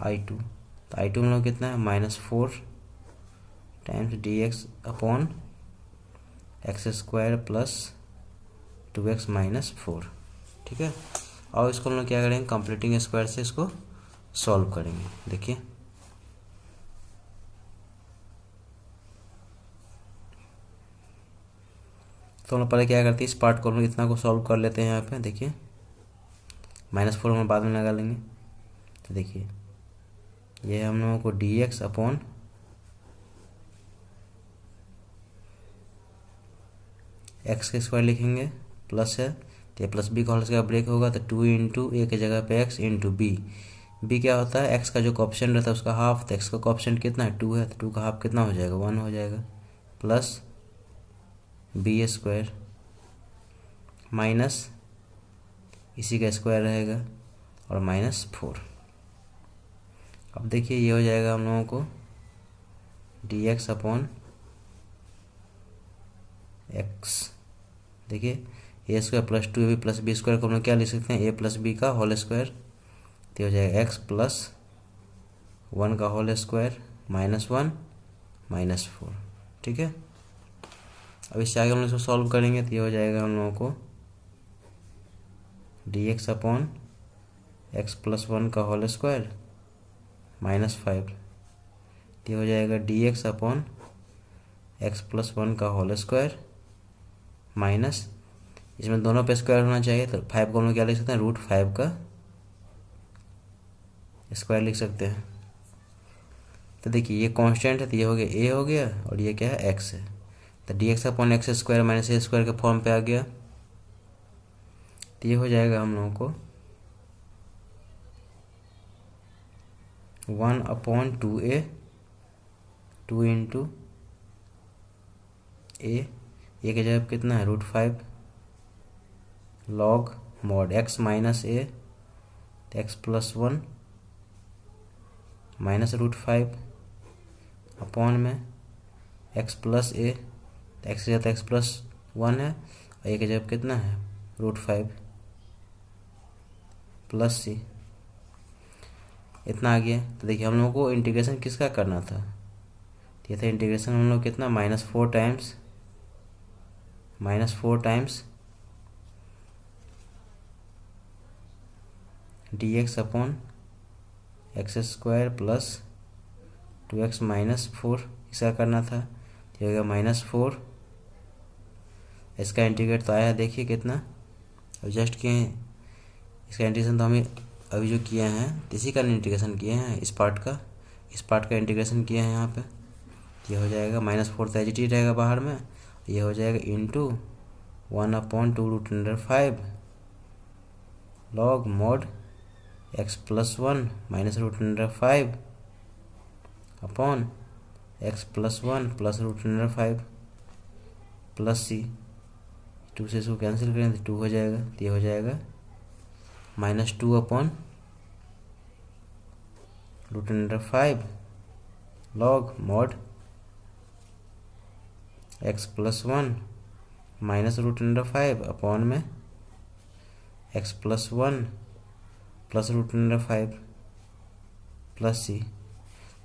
I2, तो I2 हम लोग कितना है, -4 times dx upon x² plus 2x -4। ठीक है, और इसको हम लोग क्या करेंगे, कंप्लीटिंग स्क्वायर से इसको सॉल्व करेंगे। देखिए तो हम लोग पहले क्या करते हैं, इस पार्ट को हम लोग इतना को सॉल्व कर लेते हैं। यहाँ पे देखिए -4 हम बाद में लगा लेंगे। तो देखिए ये हम लोगों को dx अपॉन x के स्क्वायर लिखेंगे, प्लस है तो ये प्लस बी का होल स्क्वायर ब्रेक होगा, तो 2 इंटू ए के जगह पे x इंटू बी। बी क्या होता है, x का जो कोएफिशिएंट रहता है उसका हाफ, तो x का कोएफिशिएंट कितना है, 2 है, तो 2 का हाफ कितना हो जाएगा, 1 हो जाएगा, प्लस b² माइनस इसी का स्क्वायर रहेगा और -4। अब देखिए ये हो जाएगा हम लोगों को dx अपॉन x। देखिए a² plus 2ab plus b² को हम लोग क्या लिख सकते हैं, a प्लस बी का होल स्क्वायर, तो हो जाएगा x प्लस 1 का होल स्क्वायर -1 -4। ठीक है, अब इससे आगे हम लोग इसको सॉल्व करेंगे तो ये हो जाएगा हम लोगों को dx अपॉन x+1 का होल स्क्वायर -5। ये हो जाएगा dx अपॉन x+1 का होल स्क्वायर माइनस, इसमें दोनों पे स्क्वायर होना चाहिए तो 5 को हम लोग क्या लिख सकते हैं, √5 का स्क्वायर लिख सकते हैं। तो देखिए ये कांस्टेंट है तो ये हो गया a हो गया और ये क्या है x है, तो dx upon x square minus A square के फॉर्म पे आ गया। तो ये हो जाएगा हम लोगों को 1/2a 2 इंटू ए के जगह कितना है √5 log mod x माइनस ए x+1 माइनस √5 अपॉन में x प्लस ए, एक्स की जगह x+1 है और ए की जगह कितना है √5 प्लस सी, इतना आ गया। तो देखिए हम लोगों को इंटीग्रेशन किसका करना था, तो ये था इंटीग्रेशन हम लोग कितना -4 times dx upon x² plus 2x -4 इसका करना था, तो ये हो गया -4। इसका इंटीग्रेट तो आया देखिए कितना, अब जस्ट किए हैं इसका इंटीग्रेशन तो हमें अभी जो किए हैं इसी का इंटीग्रेशन किए हैं, इस पार्ट का इंटीग्रेशन किए हैं यहाँ पे। ये हो जाएगा -4 तो एच रहेगा बाहर में, ये हो जाएगा into 1/2√5 log mod x+1 minus √5 upon x+1 plus √5 plus C, 2 से इसको कैंसिल करें तो 2 हो जाएगा, तो ये हो जाएगा -2 upon √5 log mod x+1 minus √5 upon में x+1 प्लस √5 प्लस सी।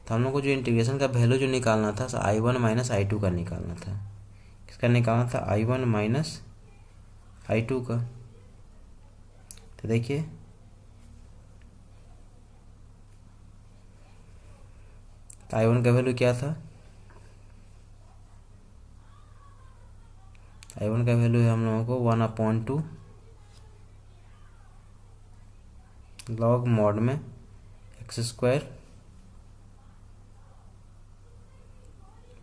तो हम लोग को जो इंटीग्रेशन का वैल्यू जो निकालना था I1 माइनस I2 का निकालना था। किसका निकालना था, I1 माइनस I2 का। तो देखिए तो I1 का वैल्यू क्या था, I1 का वैल्यू है हम लोगों को 1/2 log mod में x²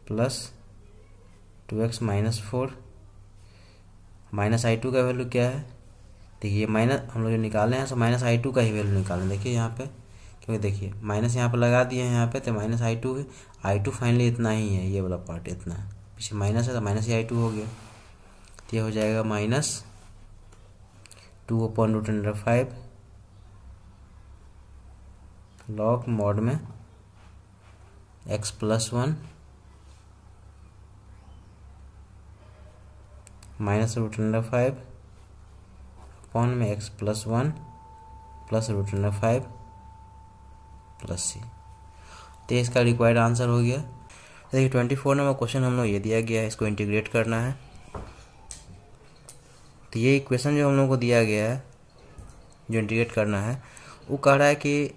plus 2x -4 minus I2 का वैल्यू क्या है, देखिए माइनस हम लोग जो निकाले हैं सो -I2 का ही वैल्यू निकालें। देखिए यहाँ पे क्योंकि देखिए माइनस यहाँ पे लगा दिए हैं यहाँ पे, तो -I2 है, I2 फाइनली इतना ही है, ये वाला पार्ट इतना है, पीछे माइनस है तो माइनस ही I2 हो गया। तो ये हो जाएगा -2/√5 log mod में x+1 माइनस √5 अपॉन में x+1 प्लस √5 प्लस सी। तो इसका रिक्वायर्ड आंसर हो गया। देखिए 24 नंबर क्वेश्चन हम लोग ये दिया गया है, इसको इंटीग्रेट करना है। तो ये इक्वेशन जो हम लोग को दिया गया है जो इंटीग्रेट करना है वो कह रहा है कि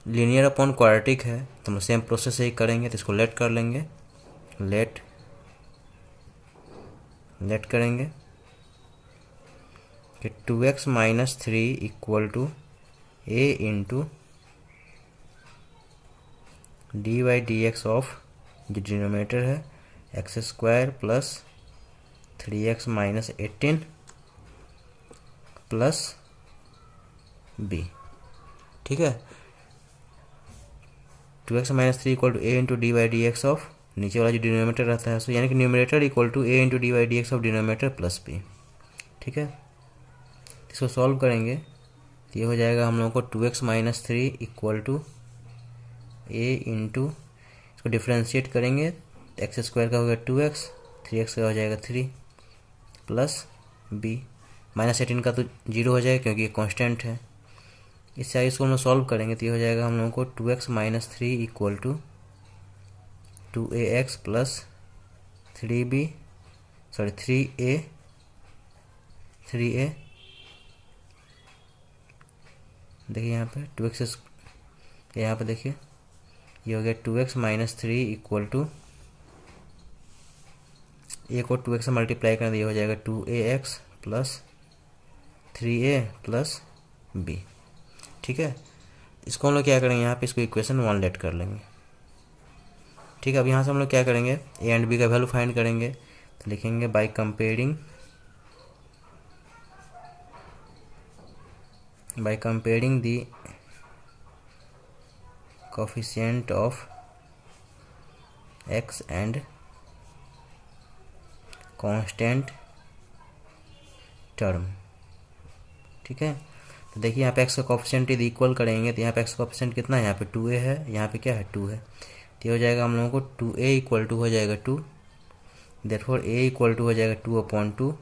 लीनियर अपॉन क्वाड्रेटिक है, तो हम सेम प्रोसेस से ही करेंगे। तो इसको लेट कर लेंगे, लेट करेंगे कि 2x - 3 = a into dy/dx of जो डिनोमिनेटर है x² plus 3x - 18 plus b। ठीक है, 2x - 3 = a into dy/dx of नीचे वाला जो डिनोमिनेटर रहता है सो यानी कि numerator = a into dy/dx of denominator plus b। ठीक है, इसको सॉल्व करेंगे तो ये हो जाएगा हम लोगों को 2x - 3 = a इंटू, इसको डिफ्रेंशिएट करेंगे x² का हो गया 2x, 3x का हो जाएगा 3 प्लस b, -18 का तो 0 हो जाएगा क्योंकि ये कांस्टेंट है। इससे आगे इसको हम लोग सॉल्व करेंगे तो ये हो जाएगा हम लोगों को 2x - 3 = 2ax प्लस 3a, देखिए यहाँ पे 2x, यहाँ पे देखिए ये हो गया 2x माइनस 3 इक्वल टू, ए को 2x से मल्टीप्लाई करना, ये हो जाएगा 2ax plus 3a plus b। ठीक है, इसको हम लोग क्या करेंगे, यहाँ पे इसको इक्वेशन 1 लेट कर लेंगे। ठीक है, अब यहाँ से हम लोग क्या करेंगे, ए एंड बी का वैल्यू फाइंड करेंगे। तो लिखेंगे by comparing the coefficient of x and constant term. ठीक है, तो देखिए यहाँ पे x का कोफिशिएंट यदि इक्वल करेंगे तो यहाँ पे x का कोफिशिएंट कितना है, यहाँ पे 2a है, यहाँ पे क्या है 2 है। तो ये हो जाएगा हम लोगों को 2a इक्वल टू हो जाएगा 2, देयरफॉर a इक्वल टू हो जाएगा 2/2।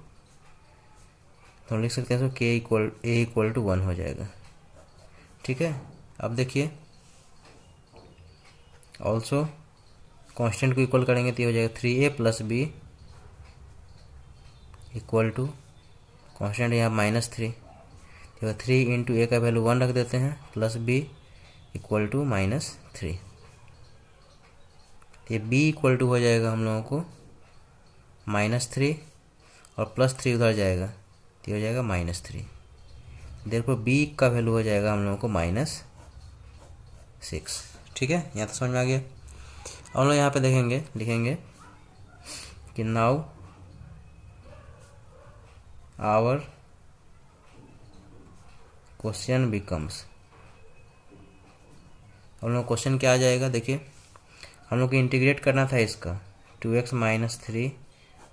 तो हम लिख सकते हैं a इक्वल टू 1 हो जाएगा। ठीक है, अब देखिए ऑल्सो कांस्टेंट को इक्वल करेंगे तो ये हो जाएगा 3a plus b equal to, constant यहाँ -3, तो 3 इंटू ए का वैल्यू 1 रख देते हैं प्लस b इक्वल टू -3। ये b इक्वल टू हो जाएगा हम लोगों को -3 और +3 उधर जाएगा तो हो जाएगा -3। देखो b का वैल्यू हो जाएगा हम लोगों को -6। ठीक है, यहाँ तो समझ में आ गया। हम लोग यहाँ पे देखेंगे, लिखेंगे कि नाउ आवर क्वेश्चन बिकम्स, हम लोग क्वेश्चन क्या आ जाएगा, देखिए हम लोग को इंटीग्रेट करना था इसका 2x minus 3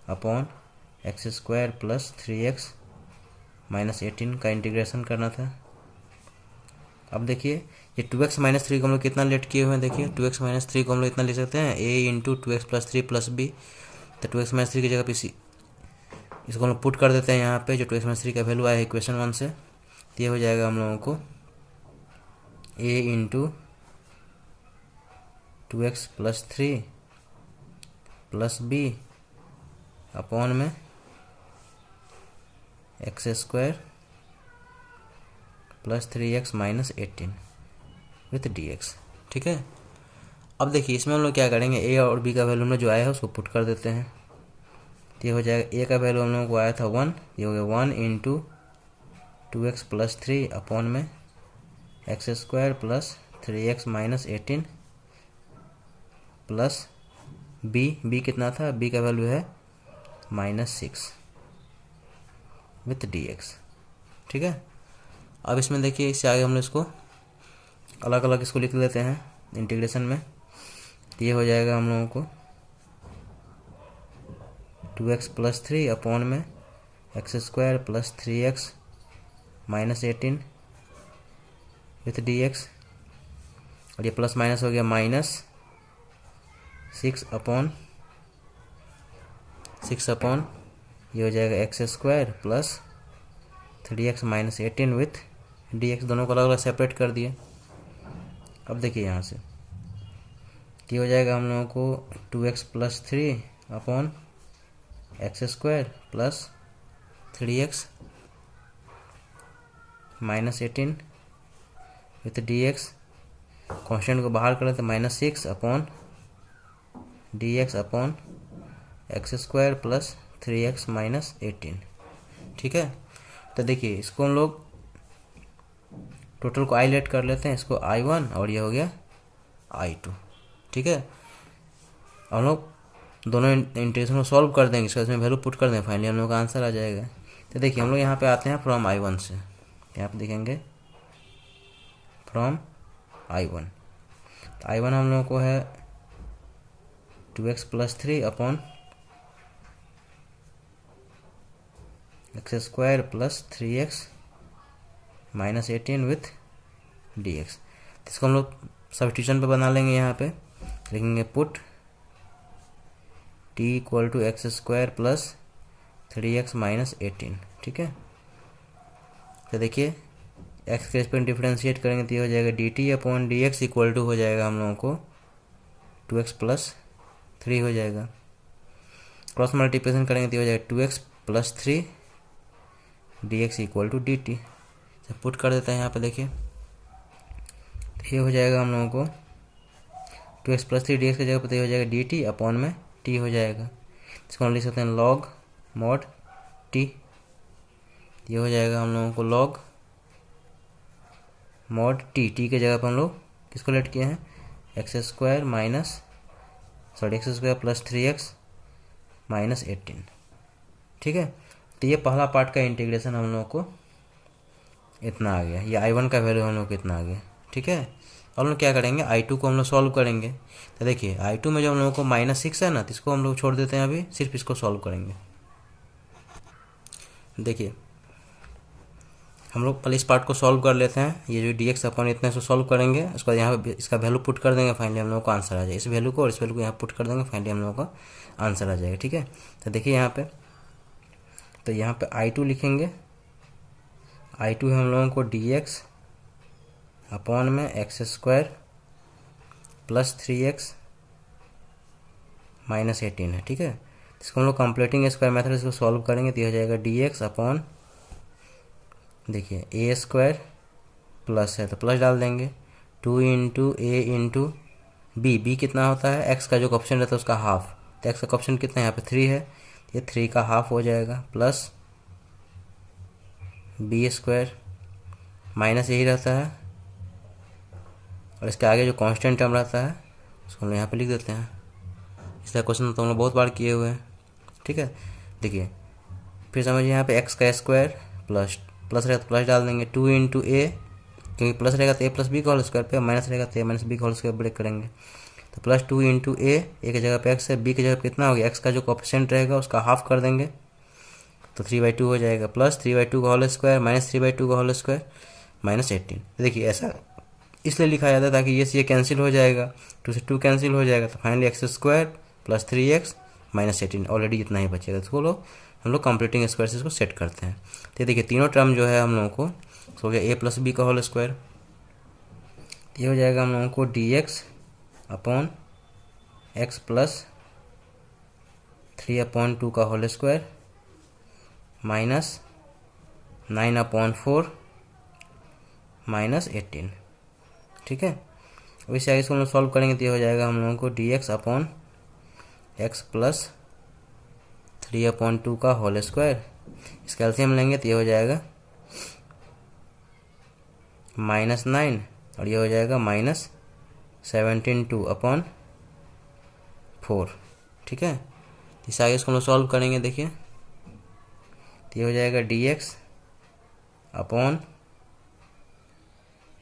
upon x² plus 3x minus 18 का इंटीग्रेशन करना था। अब देखिए ये 2x माइनस 3 को हम लोग कितना लेट किए हुए हैं, देखिए 2x माइनस 3 को हम लोग इतना ले सकते हैं a into 2x plus 3 plus b। तो 2x माइनस 3 की जगह पे इसको हम लोग पुट कर देते हैं यहाँ पे, जो 2x माइनस 3 का वैल्यू आया है इक्वेशन 1 से। तो ये हो जाएगा हम लोगों को a into 2x plus 3 plus b upon में x² plus 3x minus 18 with dx। ठीक है, अब देखिए इसमें हम लोग क्या करेंगे, a और b का वैल्यू में जो आया है उसको पुट कर देते हैं। तो ये हो जाएगा a का वैल्यू हम लोगों को आया था 1, ये हो गया 1 इंटू 2x प्लस 3 अपॉन में x² plus 3x minus 18 plus b कितना था, b का वैल्यू है -6 विथ dx। ठीक है, अब इसमें देखिए इससे आगे हम लोग इसको अलग अलग इसको लिख लेते हैं इंटीग्रेशन में। तो ये हो जाएगा हम लोगों को 2x प्लस 3 अपॉन में x² plus 3x minus 18 with dx, और ये प्लस माइनस हो गया -6 अपॉन ये हो जाएगा x² plus 3x minus 18 with dx। दोनों को अलग अलग सेपरेट कर दिए। अब देखिए यहाँ से ये हो जाएगा हम लोगों को 2x plus 3 upon x² plus 3x minus 18 with dx। Constant को बाहर करें तो -6 upon dx upon x² plus 3x minus 18। ठीक है, तो देखिए इसको हम लोग टोटल को आई लेट कर लेते हैं, इसको I1 और ये हो गया I2। ठीक है, हम लोग दोनों इंटीग्रेशन को सॉल्व कर देंगे, इसका इसमें वैल्यू पुट कर देंगे, फाइनली हम लोग का आंसर आ जाएगा। तो देखिए हम लोग यहाँ पे आते हैं फ्रॉम I1 से, यहाँ पे देखेंगे फ्रॉम I1। तो I1 हम लोगों को है 2x plus 3 upon x² plus 3x minus 18 with dx। इसको हम लोग सब्स्टिट्यूशन पे बना लेंगे, यहाँ पे लिखेंगे put t equal to x² plus 3x minus 18। ठीक है, तो देखिए x के रिस्पेक्ट डिफरेंशिएट करेंगे तो ये हो जाएगा dt upon dx equal to हो जाएगा हम लोगों को 2x प्लस 3 हो जाएगा। क्रॉस मल्टीप्लिकेशन करेंगे तो हो जाएगा 2x plus 3 dx equal to dt। जब पुट कर देते हैं यहाँ पे देखिए, तो ये हो जाएगा हम लोगों को 2x प्लस 3 dx की जगह पर हो जाएगा dt अपॉन में t हो जाएगा। इसको हम लिख सकते हैं लॉग मॉड t। ये हो जाएगा हम लोगों को लॉग मॉड t। t के जगह पर हम लोग किसको लेट किए हैं, x square plus 3x minus 18। ठीक है, तो ये पहला पार्ट का इंटीग्रेशन हम लोगों को इतना आ गया। ये I1 का वैल्यू हम लोग को इतना आ गया। ठीक है, और हम लोग क्या करेंगे, I2 को हम लोग सॉल्व करेंगे। तो देखिए I2 में जो हम लोगों को -6 है ना, तो इसको हम लोग छोड़ देते हैं, अभी सिर्फ इसको सॉल्व करेंगे। देखिए हम लोग पहले इस पार्ट को सॉल्व कर लेते हैं। ये जो dx अपन इतना से सॉल्व करेंगे, उसके बाद यहाँ पे इसका वैल्यू पुट कर देंगे, फाइनली हम लोगों को आंसर आ जाएगा। इस वैल्यू को और इस वैल्यू को यहाँ पुट कर देंगे, फाइनली हम लोगों का आंसर आ जाएगा। ठीक है, तो देखिए यहाँ पे, तो यहाँ पे I2 लिखेंगे। I2 है हम लोगों को dx अपॉन में x square plus 3x minus 18 है। ठीक है, इसको हम लोग कंप्लीटिंग स्क्वायर मेथड इसको सॉल्व करेंगे तो हो जाएगा dx अपॉन, देखिए ए स्क्वायर प्लस है तो प्लस डाल देंगे 2 इंटू ए इंटू बी। बी कितना होता है, x का जो ऑप्शन रहता है उसका हाफ। तो x का ऑप्शन कितना है, यहाँ पे 3 है, ये 3 का हाफ हो जाएगा, प्लस बी स्क्वायर माइनस यही रहता है, और इसके आगे जो कांस्टेंट टर्म रहता है उसको हम यहाँ पे लिख देते हैं। इसका क्वेश्चन तो हम लोग बहुत बार किए हुए हैं। ठीक है, देखिए फिर समझिए यहाँ पे एक्स का स्क्वायर प्लस रहेगा तो प्लस डाल देंगे 2 इंटू ए, क्योंकि प्लस रहेगा तो ए प्लस बी का होल स्क्वायर पे, माइनस रहेगा तो ए माइनस बी का होल स्क्वायर ब्रेक करेंगे। तो प्लस 2 इंटू ए की जगह पे एक्स है, बी की जगह पे कितना हो गया, एक्स का जो कोएफिशिएंट रहेगा उसका हाफ कर देंगे तो 3/2 हो जाएगा, प्लस 3/2 का होल स्क्वायर माइनस 3/2 का होल स्क्वायर माइनस 18। देखिए ऐसा इसलिए लिखा जाता है ताकि ये कैंसिल हो जाएगा, 2 से 2 कैंसिल हो जाएगा, तो finally x square plus 3x minus 18 already इतना ही बचेगा। तो हम लोग कंप्लीटिंग स्क्वायर से इसको सेट करते हैं। तो देखिए तीनों टर्म जो है हम लोगों को हो गया a प्लस बी का होल स्क्वायर। ये हो जाएगा हम लोगों को dx अपॉन एक्स प्लस 3/2 का होल स्क्वायर माइनस 9/4 माइनस 18। ठीक है, वैसे आगे इसको हम लोग सॉल्व करेंगे तो ये हो जाएगा हम लोगों को dx अपॉन एक्स प्लस 3/2 का होल स्क्वायर। इसका एलसीएम लेंगे तो ये हो जाएगा -9 और ये हो जाएगा -17/2 4। ठीक है, इस आगे इसको हम लोग सॉल्व करेंगे। देखिए तो ये हो जाएगा dx अपॉन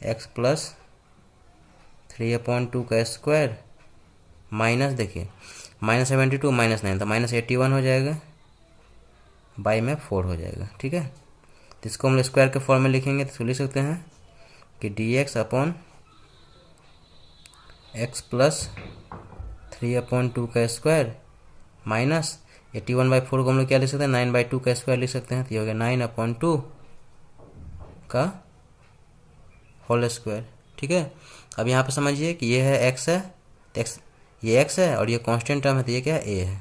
एक्स प्लस 3/2 का स्क्वायर माइनस, देखिए -72 -9 तो -81 हो जाएगा, बाई में 4 हो जाएगा। ठीक है, तो इसको हम स्क्वायर के फॉर्म में लिखेंगे तो लिख सकते हैं कि dx अपॉन एक्स प्लस 3/2 का स्क्वायर माइनस 81/4 को हम लोग क्या लिख सकते हैं, 9/2 का स्क्वायर लिख सकते हैं। तो ये हो गया 9/2 का होल स्क्वायर। ठीक है, अब यहाँ पे समझिए कि ये है x है, तो x ये x है और ये कांस्टेंट टर्म है तो ये क्या है a है,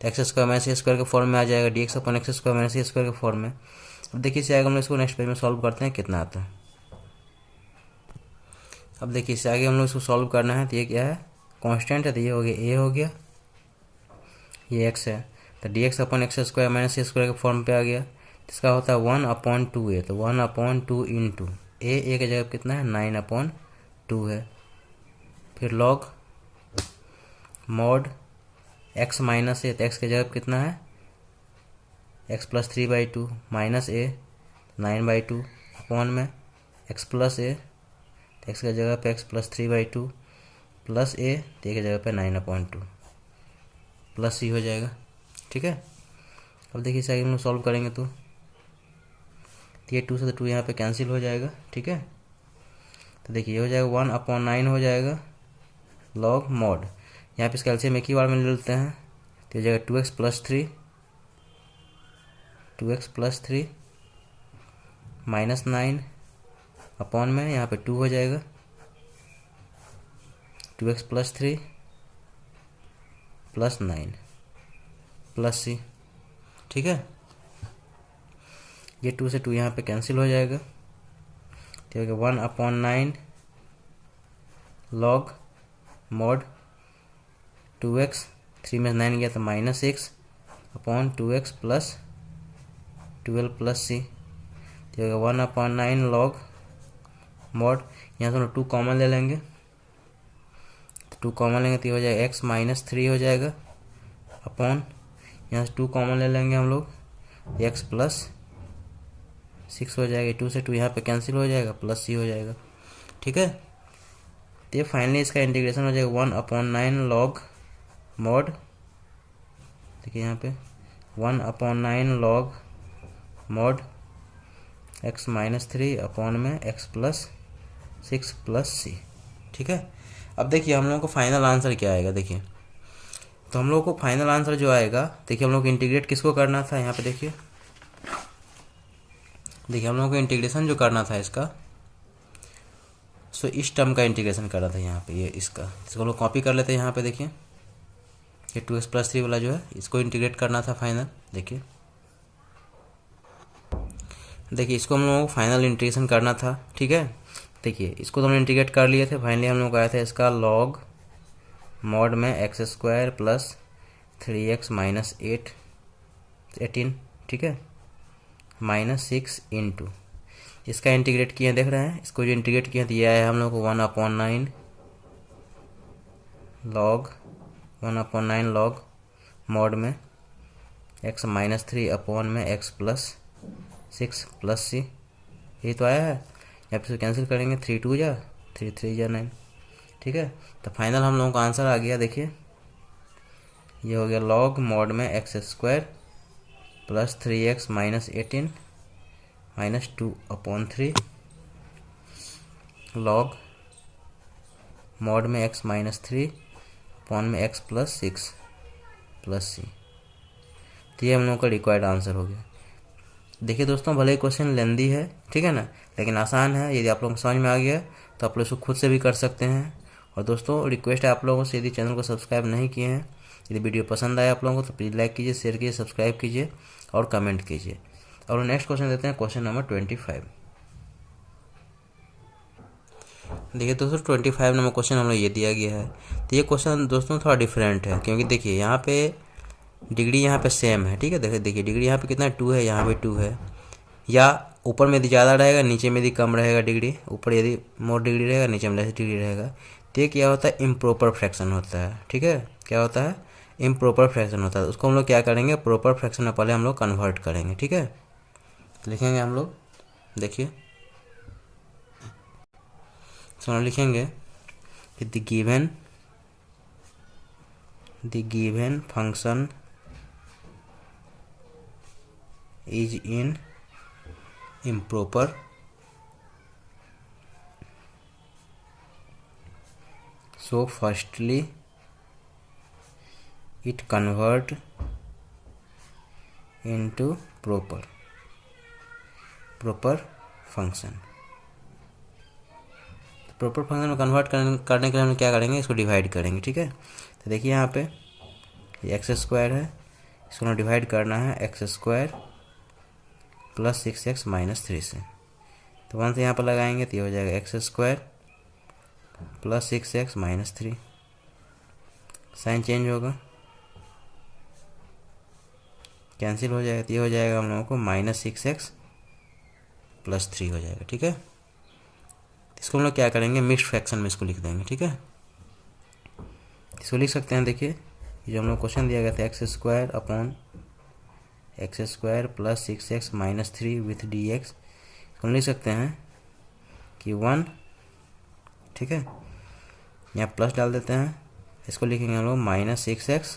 तो X square minus A square के फॉर्म में आ जाएगा dx upon x square minus A square के फॉर्म में। अब देखिए इसे आगे हम लोग इसको नेक्स्ट पेज में सॉल्व करते हैं कितना आता है। अब देखिए इससे आगे हम लोग इसको सॉल्व करना है तो ये क्या है, कांस्टेंट है तो ये हो गया a हो गया, ये x है तो dx upon x square minus A square के फॉर्म पे आ गया। इसका होता है 1/2a, तो 1/2 इंटू ए की जगह कितना है 9/2 है, फिर लॉग मॉड x माइनस ए, तो x की जगह कितना है x प्लस 3/2 माइनस ए 9/2 अपॉन में x प्लस ए, तो x की जगह पे x प्लस 3/2 प्लस ए, तो ए की जगह पे 9/2 प्लस सी हो जाएगा। ठीक है, अब देखिए इसे हम लोग सॉल्व करेंगे तो ये 2 से 2 यहाँ पे कैंसिल हो जाएगा। ठीक है, तो देखिए ये हो जाएगा 1/9 हो जाएगा लॉग मॉड, यहाँ पे इसका एलसीएम एक ही बार में ले लेते हैं तो ये जाएगा 2x प्लस 3 माइनस 9 अपॉन में यहाँ पे 2 हो जाएगा 2x plus 3 plus 9 plus C, ठीक है। ये 2 से 2 यहाँ पे कैंसिल हो जाएगा, ठीक है। 1/9 लॉग मॉड 2x, 3 में 9 गया तो -6 upon 2x plus 12 plus C, ठीक है। 1/9 लॉग मॉड, यहाँ से हम 2 कॉमन ले लेंगे, 2 कॉमन लेंगे तो हो जाएगा x -3 हो जाएगा अपॉन, यहाँ से 2 कॉमन ले लेंगे हम लोग, x प्लस 6 हो जाएगा। 2 से 2 यहाँ पे कैंसिल हो जाएगा, प्लस सी हो जाएगा, ठीक है। तो ये फाइनली इसका इंटीग्रेशन हो जाएगा 1/9 लॉग मॉड, देखिए यहाँ पे 1/9 लॉग मॉड x -3 अपॉन में x प्लस 6 प्लस सी, ठीक है। अब देखिए हम लोगों को फाइनल आंसर क्या आएगा, देखिए तो हम लोगों को फाइनल आंसर जो आएगा, देखिए हम लोग को इंटीग्रेट किसको करना था, यहाँ पे देखिए हम लोगों को इंटीग्रेशन जो करना था इसका, सो इस टर्म का इंटीग्रेशन करना था यहाँ पे, ये इसको हम लोग कॉपी कर लेते हैं। यहाँ पे देखिए ये 2x + 3 वाला जो है इसको इंटीग्रेट करना था फाइनल, देखिए इसको हम लोगों को फाइनल इंटीग्रेशन करना था, ठीक है। देखिए इसको तो हमने इंटीग्रेट कर लिए थे, फाइनली हम लोग आया था इसका लॉग मॉड में x² प्लस 3x - 18, ठीक है, -6 इंटू इसका इंटीग्रेट किए, देख रहे हैं इसको जो इंटीग्रेट किया तो ये आया हम लोग को 1/9 लॉग मॉड में x -3 अपॉन में x प्लस 6 प्लस सी, यही तो आया है। यहाँ पे कैंसिल करेंगे, 3 2 जा 3 3 जा 9, ठीक है। तो फाइनल हम लोगों का आंसर आ गया, देखिए ये हो गया लॉग मॉड में x² plus 3x - 18 -2/3 log mod में x -3 अपॉन में x प्लस 6 प्लस सी। तो ये हम लोगों का रिक्वायर्ड आंसर हो गया। देखिए दोस्तों भले ही क्वेश्चन लेंदी है, ठीक है ना, लेकिन आसान है। यदि आप लोगों को समझ में आ गया तो आप लोग इसको खुद से भी कर सकते हैं। और दोस्तों रिक्वेस्ट है आप लोगों से, यदि चैनल को सब्सक्राइब नहीं किए हैं, यदि वीडियो पसंद आया आप लोगों को तो प्लीज़ लाइक कीजिए, शेयर कीजिए, सब्सक्राइब कीजिए और कमेंट कीजिए। और नेक्स्ट क्वेश्चन देते हैं, क्वेश्चन नंबर 25। देखिए दोस्तों 25 नंबर क्वेश्चन हम लोग ये दिया गया है। तो ये क्वेश्चन दोस्तों थोड़ा डिफरेंट है, क्योंकि देखिए यहाँ पे डिग्री यहाँ पे सेम है, ठीक है। देखिए डिग्री यहाँ पे कितना 2 है, यहाँ पे 2 है, या ऊपर में यदि ज़्यादा रहेगा नीचे में यदि कम रहेगा डिग्री, ऊपर यदि मोर डिग्री रहेगा नीचे में लेस डिग्री रहेगा। तो ये क्या होता है, इम्प्रॉपर फ्रैक्शन होता है, ठीक है। क्या होता है, इम्प्रॉपर फ्रैक्शन होता है। उसको हम लोग क्या करेंगे, प्रॉपर फ्रैक्शन में पहले हम लोग कन्वर्ट करेंगे, ठीक है। लिखेंगे हम लोग, देखिए तो लिखेंगे कि the given function is in improper so firstly it convert into proper function। Proper function में कन्वर्ट करने के लिए हम क्या करेंगे, इसको डिवाइड करेंगे, ठीक है। तो देखिए यहाँ पे x² है, इसको हम डिवाइड करना है x² प्लस 6x - 3 से। तो 1 से यहाँ पर लगाएंगे तो ये हो जाएगा x² plus 6x - 3, sign change होगा, कैंसिल हो जाएगा तो ये हो जाएगा हम लोगों को -6x प्लस 3 हो जाएगा, ठीक है। इसको हम लोग क्या करेंगे, मिक्स्ड फ्रैक्शन में इसको लिख देंगे, ठीक है। इसको लिख सकते हैं, देखिए ये जो हम लोग क्वेश्चन दिया गया था x² upon x² plus 6x - 3 with dx, हम लिख सकते हैं कि 1, ठीक है। यहाँ प्लस डाल देते हैं, इसको लिखेंगे हम लोग -6x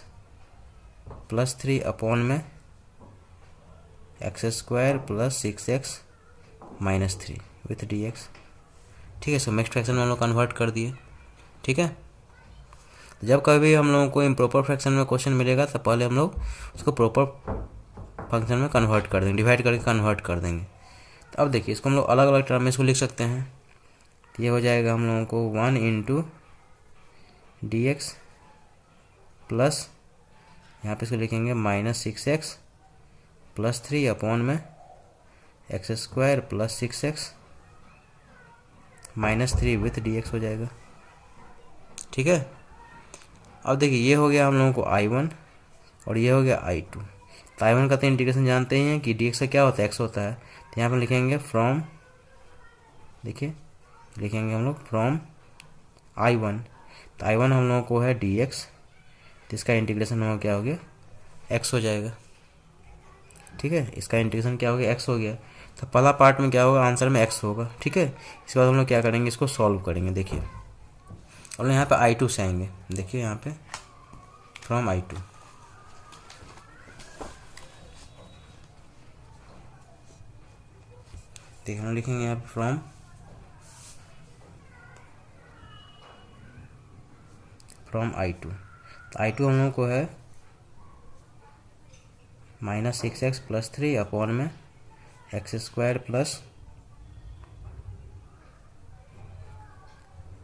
प्लस 3 अपॉन में x² plus 6x - 3 with dx, ठीक है। इसको मिक्स्ड फ्रैक्शन में हम लोग कन्वर्ट कर दिए, ठीक है। जब कभी हम लोगों को इम्प्रॉपर फ्रैक्शन में क्वेश्चन मिलेगा तो पहले हम लोग उसको प्रॉपर फंक्शन में कन्वर्ट कर देंगे, डिवाइड करके कन्वर्ट कर देंगे। तो अब देखिए इसको हम लोग अलग अलग टर्म में इसको लिख सकते हैं। तो ये हो जाएगा हम लोगों को 1 × dx प्लस यहाँ पे इसको लिखेंगे -6x प्लस 3 अपॉन में x² plus 6x -3 with dx हो जाएगा। ठीक है, अब देखिए ये हो गया हम लोगों को I1 और ये हो गया I2। तो I1 का तो इंटीग्रेशन जानते ही हैं कि dx का क्या होता है, x होता है। तो यहाँ पर लिखेंगे फ्रॉम, देखिए लिखेंगे हम लोग फ्रॉम I1। तो I1 हम लोगों को है dx, तो इसका इंटीग्रेशन हम लोग क्या हो गया, x हो जाएगा। ठीक है, इसका इंटीग्रेशन क्या हो गया, x हो गया। तो पहला पार्ट में क्या होगा, आंसर में x होगा। ठीक है, इसके बाद हम लोग क्या करेंगे, इसको सॉल्व करेंगे। देखिए और यहाँ पे I2 से आएंगे। देखिए यहाँ पे फ्रॉम I2, देखिए हम लिखेंगे यहाँ पे फ्रॉम I2। तो I2 हम लोगों को है -6x प्लस 3 अपॉन में x² plus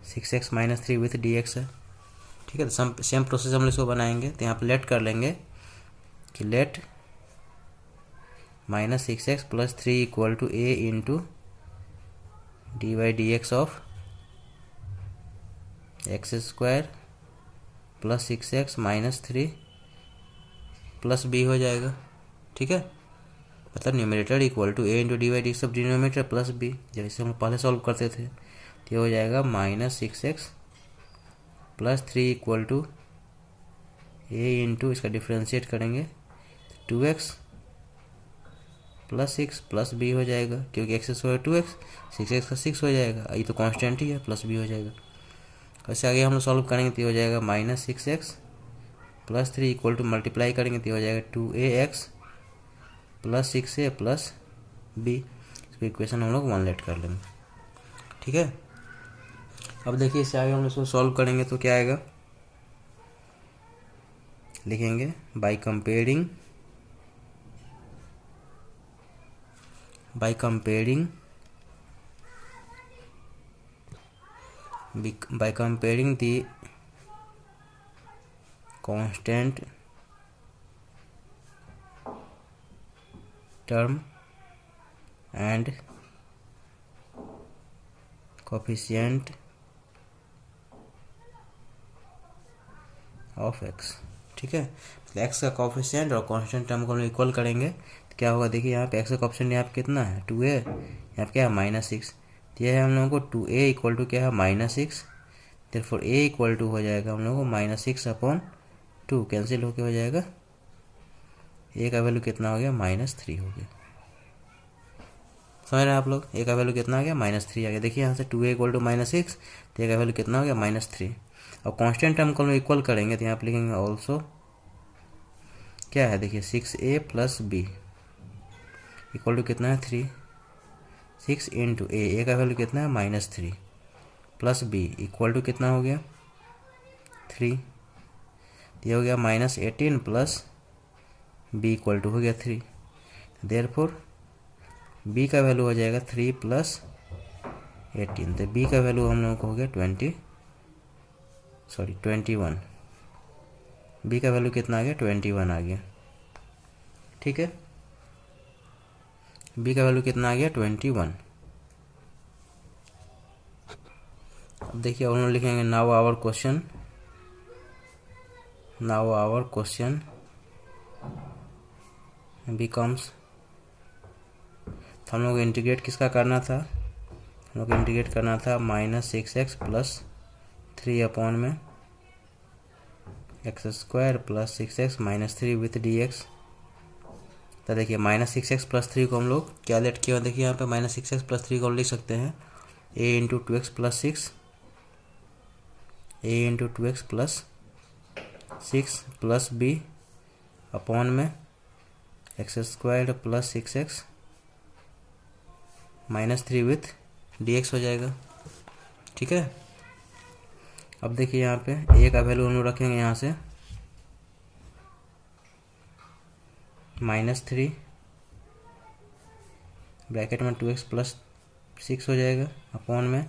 6x - 3 with dx है। ठीक है, तो सेम प्रोसेस हम इसको बनाएंगे। तो यहाँ पे लेट कर लेंगे कि let -6x plus 3 equal to a into dy/dx of x² plus 6x - 3 plus b हो जाएगा। ठीक है, मतलब numerator equal to a into dy/dx of denominator plus b, जैसे हम पहले सॉल्व करते थे। तो ये हो जाएगा -6x plus 3 equal to a into, इसका डिफ्रेंशिएट करेंगे 2x प्लस 6 प्लस b हो जाएगा, क्योंकि x² 2x 6x का 6 हो जाएगा, ये तो कांस्टेंट ही है, प्लस b हो जाएगा। ऐसे आगे हम लोग सॉल्व करेंगे तो हो जाएगा -6x plus 3 equal to multiply करेंगे तो हो जाएगा 2ax plus 6a plus b। इसको इक्वेशन हम लोग 1 लेट कर लेंगे। ठीक है, अब देखिए इससे आगे हम इसको सॉल्व करेंगे तो क्या आएगा, लिखेंगे by comparing the constant term and coefficient of x। ठीक है, तो x का कोफिशिएंट और कांस्टेंट टर्म को हम इक्वल करेंगे तो क्या होगा, देखिए यहाँ पे x का कोफिशिएंट यहाँ पे कितना है 2a, यहाँ पे क्या है -6। तो यह है हम लोगों को 2a इक्वल टू क्या है -6, देयरफॉर a इक्वल टू हो जाएगा हम लोगों को -6 अपॉन 2, कैंसिल होके हो जाएगा, a का वैल्यू कितना हो गया -3 हो गया। समझ रहे हैं आप लोग, a का वैल्यू कितना आ गया -3 आ गया। देखिए यहाँ से 2a इक्वल टू -6, तो a का वैल्यू कितना हो गया -3। और कांस्टेंट टर्म को हम इक्वल करेंगे तो यहाँ पे लिखेंगे ऑल्सो क्या है, देखिए 6a plus b equal to कितना है 3, 6 इंटू a का वैल्यू कितना है -3 प्लस b इक्वल टू कितना हो गया 3। ये हो गया -18 प्लस b इक्वल टू हो गया 3। देयरफॉर b का वैल्यू हो जाएगा 3 प्लस 18। तो b का वैल्यू हम लोगों को हो गया 21। b का वैल्यू कितना आ गया 21 आ गया। ठीक है, b का वैल्यू कितना आ गया 21। अब देखिए हम लोग लिखेंगे नाउ आवर क्वेश्चन बिकम्स, तो हम लोग इंटीग्रेट किसका करना था, हम लोग इंटीग्रेट करना था -6x प्लस 3 अपॉन में x² plus 6x - 3 with dx। तो देखिए -6x प्लस 3 को हम लोग क्या लेट किया, देखिए यहाँ पे -6x प्लस 3 को लिख सकते हैं a into 2x plus 6 plus b upon में x² plus 6x - 3 with dx हो जाएगा। ठीक है, अब देखिए यहाँ पे a का वैल्यू हम लोग रखेंगे यहाँ से -3 ब्रैकेट में 2x प्लस 6 हो जाएगा अपॉन में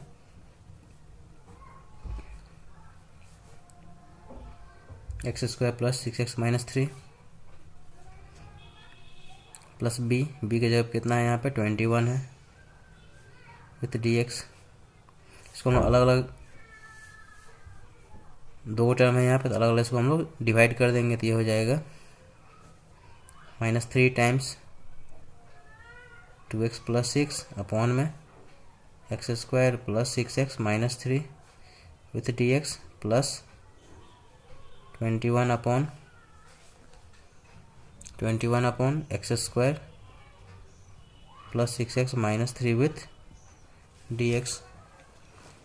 x square plus 6x minus 3 plus b की जगह कितना है यहाँ पे 21 है विथ डी एक्स। इसको हम लोग अलग अलग दो टर्म है यहाँ पे, तो अलग अलग इसको हम लोग डिवाइड कर देंगे, तो ये हो जाएगा -3 टाइम्स 2x प्लस 6 अपॉन में x square plus 6x minus 3 with D x plus 21 upon x square plus 6x minus 3 with D x.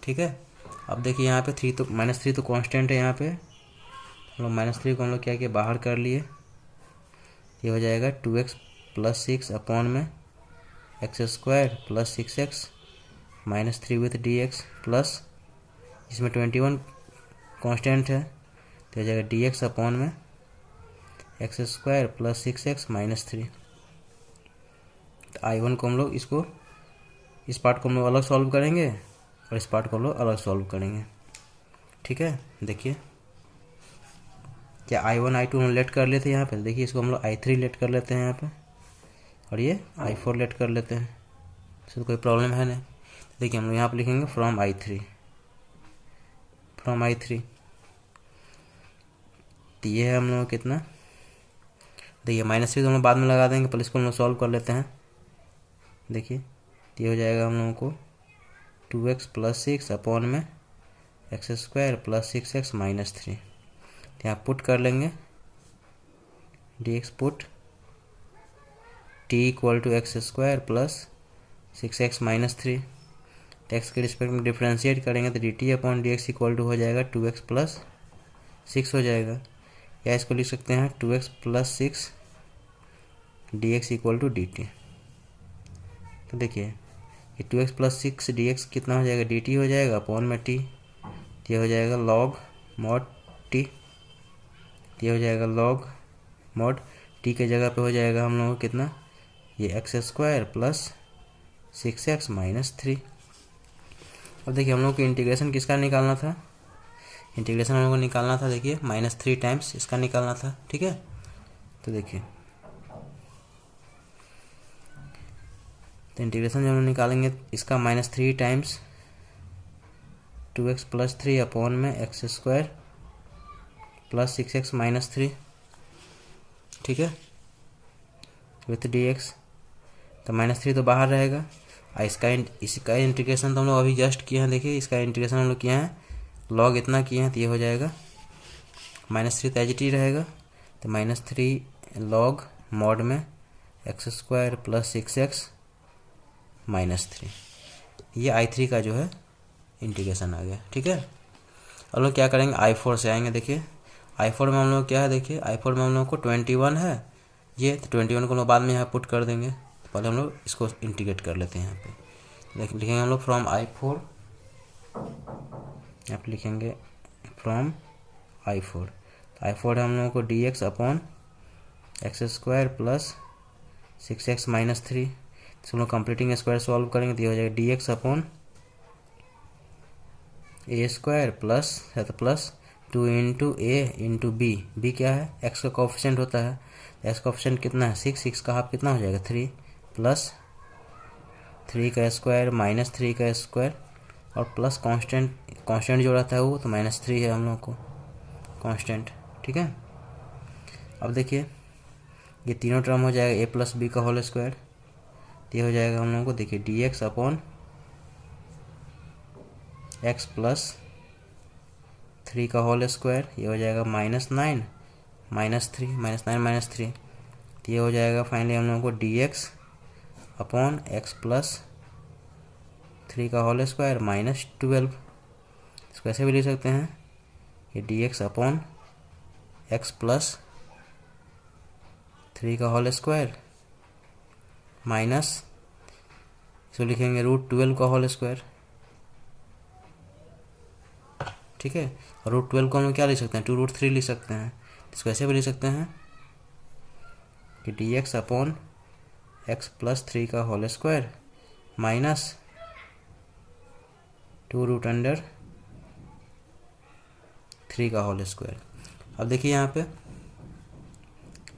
ठीक है, अब देखिए यहाँ पे 3 तो -3 तो कांस्टेंट है, यहाँ पे हम लोग -3 को हम लोग क्या किया बाहर कर लिए, ये हो जाएगा 2x प्लस 6 अपॉन में x square plus 6x minus 3 with D x plus इसमें 21 कांस्टेंट है, तो हो जाएगा डी एक्स अपॉन में x square plus 6x minus 3। तो I1 को हम लोग इस पार्ट को हम लोग अलग सॉल्व करेंगे और इस पार्ट को हम लोग अलग सॉल्व करेंगे। ठीक है, देखिए क्या I1 I2 हम लेट कर लेते हैं यहाँ पे, देखिए इसको हम लोग I3 लेट कर लेते हैं यहाँ पे और ये I4 लेट कर लेते हैं, इससे कोई प्रॉब्लम है नहीं। देखिए हम लोग यहाँ पे लिखेंगे फ्रॉम I3, तो ये है हम लोग कितना, देखिए -3 तो हम लोग बाद में लगा देंगे, पहले इसको हम लोग सॉल्व कर लेते हैं। देखिए ये हो जाएगा हम लोगों को 2x प्लस 6 अपॉन में x square plus 6x minus 3, तो यहाँ पुट कर लेंगे dx put t equal to x square plus 6x minus 3, x के रिस्पेक्ट में डिफ्रेंशिएट करेंगे तो dt upon dx equal to हो जाएगा 2x प्लस 6 हो जाएगा, या इसको लिख सकते हैं 2x plus 6 dx equal to dt। तो देखिए ये 2x प्लस 6 dx कितना हो जाएगा dt हो जाएगा अपॉन में t, ये हो जाएगा log mod t, ये हो जाएगा log mod t के जगह पे हो जाएगा हम लोगों को कितना, ये x square plus 6x minus 3। अब देखिए हम लोग को इंटीग्रेशन किसका निकालना था, इंटीग्रेशन हम लोग को निकालना था, देखिए -3 टाइम्स इसका निकालना था। ठीक है, तो देखिए तो इंटीग्रेशन जब हम निकालेंगे इसका -3 टाइम्स 2x प्लस 3 अपॉन में x square plus 6x minus 3, ठीक है, विथ dx, तो -3 तो बाहर रहेगा। इसका इंटीग्रेशन तो हम लोग अभी जस्ट किए हैं, देखिए इसका इंटीग्रेशन हम लोग किए हैं, लॉग इतना किए हैं, तो ये हो जाएगा -3 तो एज टी रहेगा, तो -3 लॉग मॉड में x square plus 6x minus 3, ये I3 का जो है इंटीग्रेशन आ गया। ठीक है, अब लोग क्या करेंगे I4 से आएंगे। देखिए I4 में हम लोग क्या है, देखिए I4 में हम लोग को 21 है, ये तो 21 को हम लोग बाद में यहाँ पुट कर देंगे, तो पहले हम लोग इसको इंटीग्रेट कर लेते हैं। यहाँ पे लिखेंगे हम लोग फ्रॉम I4, यहाँ पे लिखेंगे फ्रॉम I4, तो I4 है हम लोगों को dx upon x square plus 6x minus 3, तो हम लोग कंप्लीटिंग स्क्वायर सॉल्व करेंगे तो ये हो जाएगा dx upon A square plus है तो प्लस 2 इंटू ए इंटू बी क्या है, x का कोफिशिएंट होता है, x का कोफिशिएंट कितना है 6 का हाफ कितना हो जाएगा 3 प्लस 3 का स्क्वायर माइनस 3 का स्क्वायर और प्लस कांस्टेंट जो रहता है वो तो -3 है हम लोग को कांस्टेंट। ठीक है, अब देखिए ये तीनों टर्म हो जाएगा a प्लस बी का होल स्क्वायर, ये हो जाएगा हम लोगों को देखिए dx अपॉन x प्लस 3 का होल स्क्वायर, ये हो जाएगा -9 माइनस 3, तो ये हो जाएगा फाइनली हम लोगों को dx अपॉन x प्लस 3 का होल स्क्वायर -12, इसको ऐसे भी लिख सकते हैं ये dx अपॉन x प्लस 3 का होल स्क्वायर माइनस इसको लिखेंगे √12 का होल स्क्वायर। ठीक है, और √12 को हम क्या लिख सकते हैं 2√3 लिख सकते हैं, इसको ऐसे भी लिख सकते हैं कि dx अपॉन x प्लस 3 का होल स्क्वायर माइनस 2√3 का होल स्क्वायर। अब देखिए यहाँ पे तो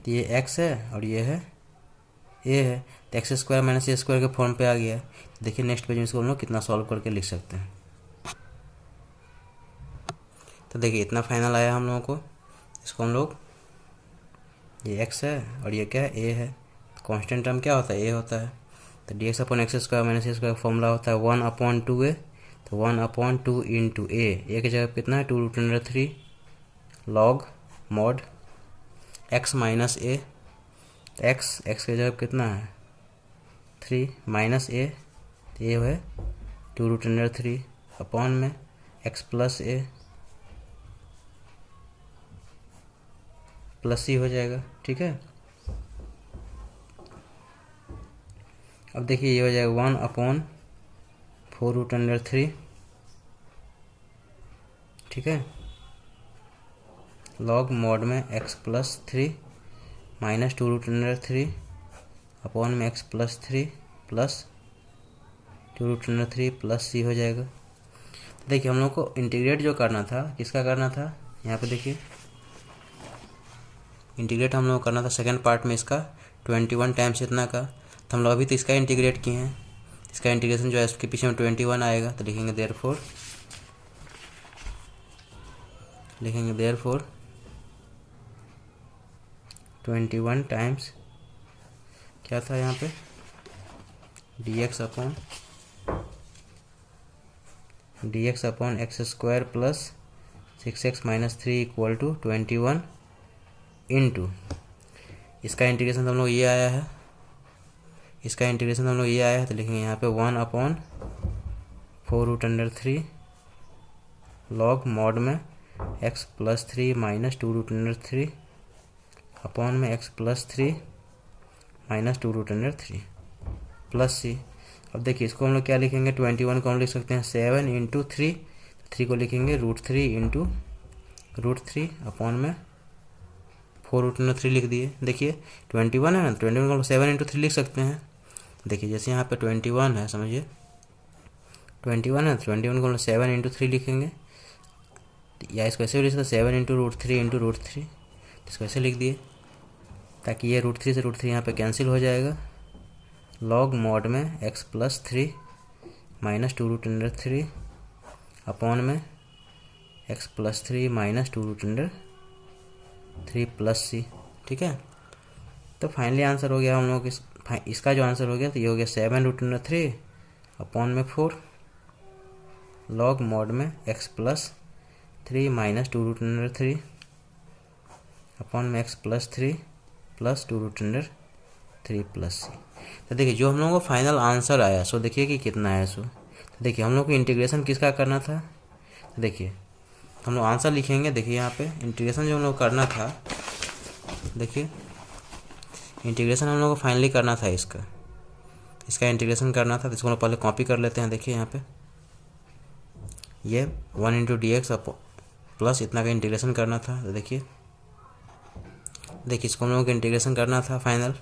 ये x है और ये है a है, तो X square minus A square के फॉर्म पे आ गया है। देखिए नेक्स्ट पेज में इसको हम लोग कितना सॉल्व करके लिख सकते हैं। तो देखिए इतना फाइनल आया हम लोगों को। इसको हम लोग, ये x है और ये क्या है, a है। कांस्टेंट टर्म क्या होता है, a होता है। तो D X upon x square minus A square का फॉर्मूला होता है 1/2a। तो 1/2 इंटू ए की जगह कितना है 2√3 लॉग मॉड x माइनस ए, एक्स की जगह कितना है 3 माइनस ए, तो ये है 2√3 अपॉन में x प्लस ए प्लस सी हो जाएगा। ठीक है, अब देखिए ये हो जाएगा 1/4√3। ठीक है, लॉग मॉड में x प्लस 3 माइनस 2√3 अपॉन में x plus 3 plus 2√3 plus C हो जाएगा। देखिए हम लोग को इंटीग्रेट जो करना था, किसका करना था, यहाँ पे देखिए इंटीग्रेट हम लोग करना था सेकंड पार्ट में इसका 21 टाइम्स इतना का। तो हम लोग अभी तो इसका इंटीग्रेट किए हैं, इसका इंटीग्रेशन जो है इसके पीछे में 21 आएगा। तो लिखेंगे देयरफॉर 21 टाइम्स क्या था यहाँ पे dx upon x square plus 6x minus 3 equal to 21 into, इसका इंटीग्रेशन हम लोग ये आया है, तो लिखेंगे यहाँ पे 1/4√3 लॉग मॉड में x प्लस 3 माइनस 2√3 अपॉन में x प्लस 3 माइनस 2√3 प्लस सी। अब देखिए इसको हम लोग क्या लिखेंगे, 21 को हम लिख सकते हैं 7 इंटू 3, 3 को लिखेंगे √3 इंटू √3 अपॉन में 4√3 लिख दिए। देखिए 21 है ना, 21 को 7 इंटू 3 लिख सकते हैं। देखिए जैसे यहाँ पे 21 है, समझिए 21 है, 21 को 7 इंटू 3 लिखेंगे, या इसको ऐसे भी लिख सकते हैं 7 इंटू √3 इसको ऐसे लिख दिए, ताकि ये √3 से √3 यहाँ पे कैंसिल हो जाएगा। लॉग मॉड में x प्लस 3 माइनस 2√3 अपॉन में x plus 3 minus 2√3 plus C. ठीक है, तो फाइनली आंसर हो गया हम लोग इसका जो आंसर हो गया, तो ये हो गया 7√3 अपॉन में 4 लॉग मॉड में x प्लस 3 माइनस 2√3 अपॉन में x plus 3 plus 2√3 plus C. तो देखिए जो हम लोगों को फाइनल आंसर आया, सो देखिए कि कितना है। सो तो देखिए हम लोग को इंटीग्रेशन किसका करना था, तो देखिए हम लोग आंसर लिखेंगे। देखिए यहाँ पे इंटीग्रेशन जो हम लोग करना था, देखिए इंटीग्रेशन हम लोग को फाइनली करना था, इसका इंटीग्रेशन करना था। तो इसको हम लोग पहले कॉपी कर लेते हैं। देखिए यहाँ पे ये 1 इंटू डी एक्स प्लस इतना का इंटीग्रेशन करना था। तो देखिए इसको हम लोगों को इंटीग्रेशन करना था फाइनल।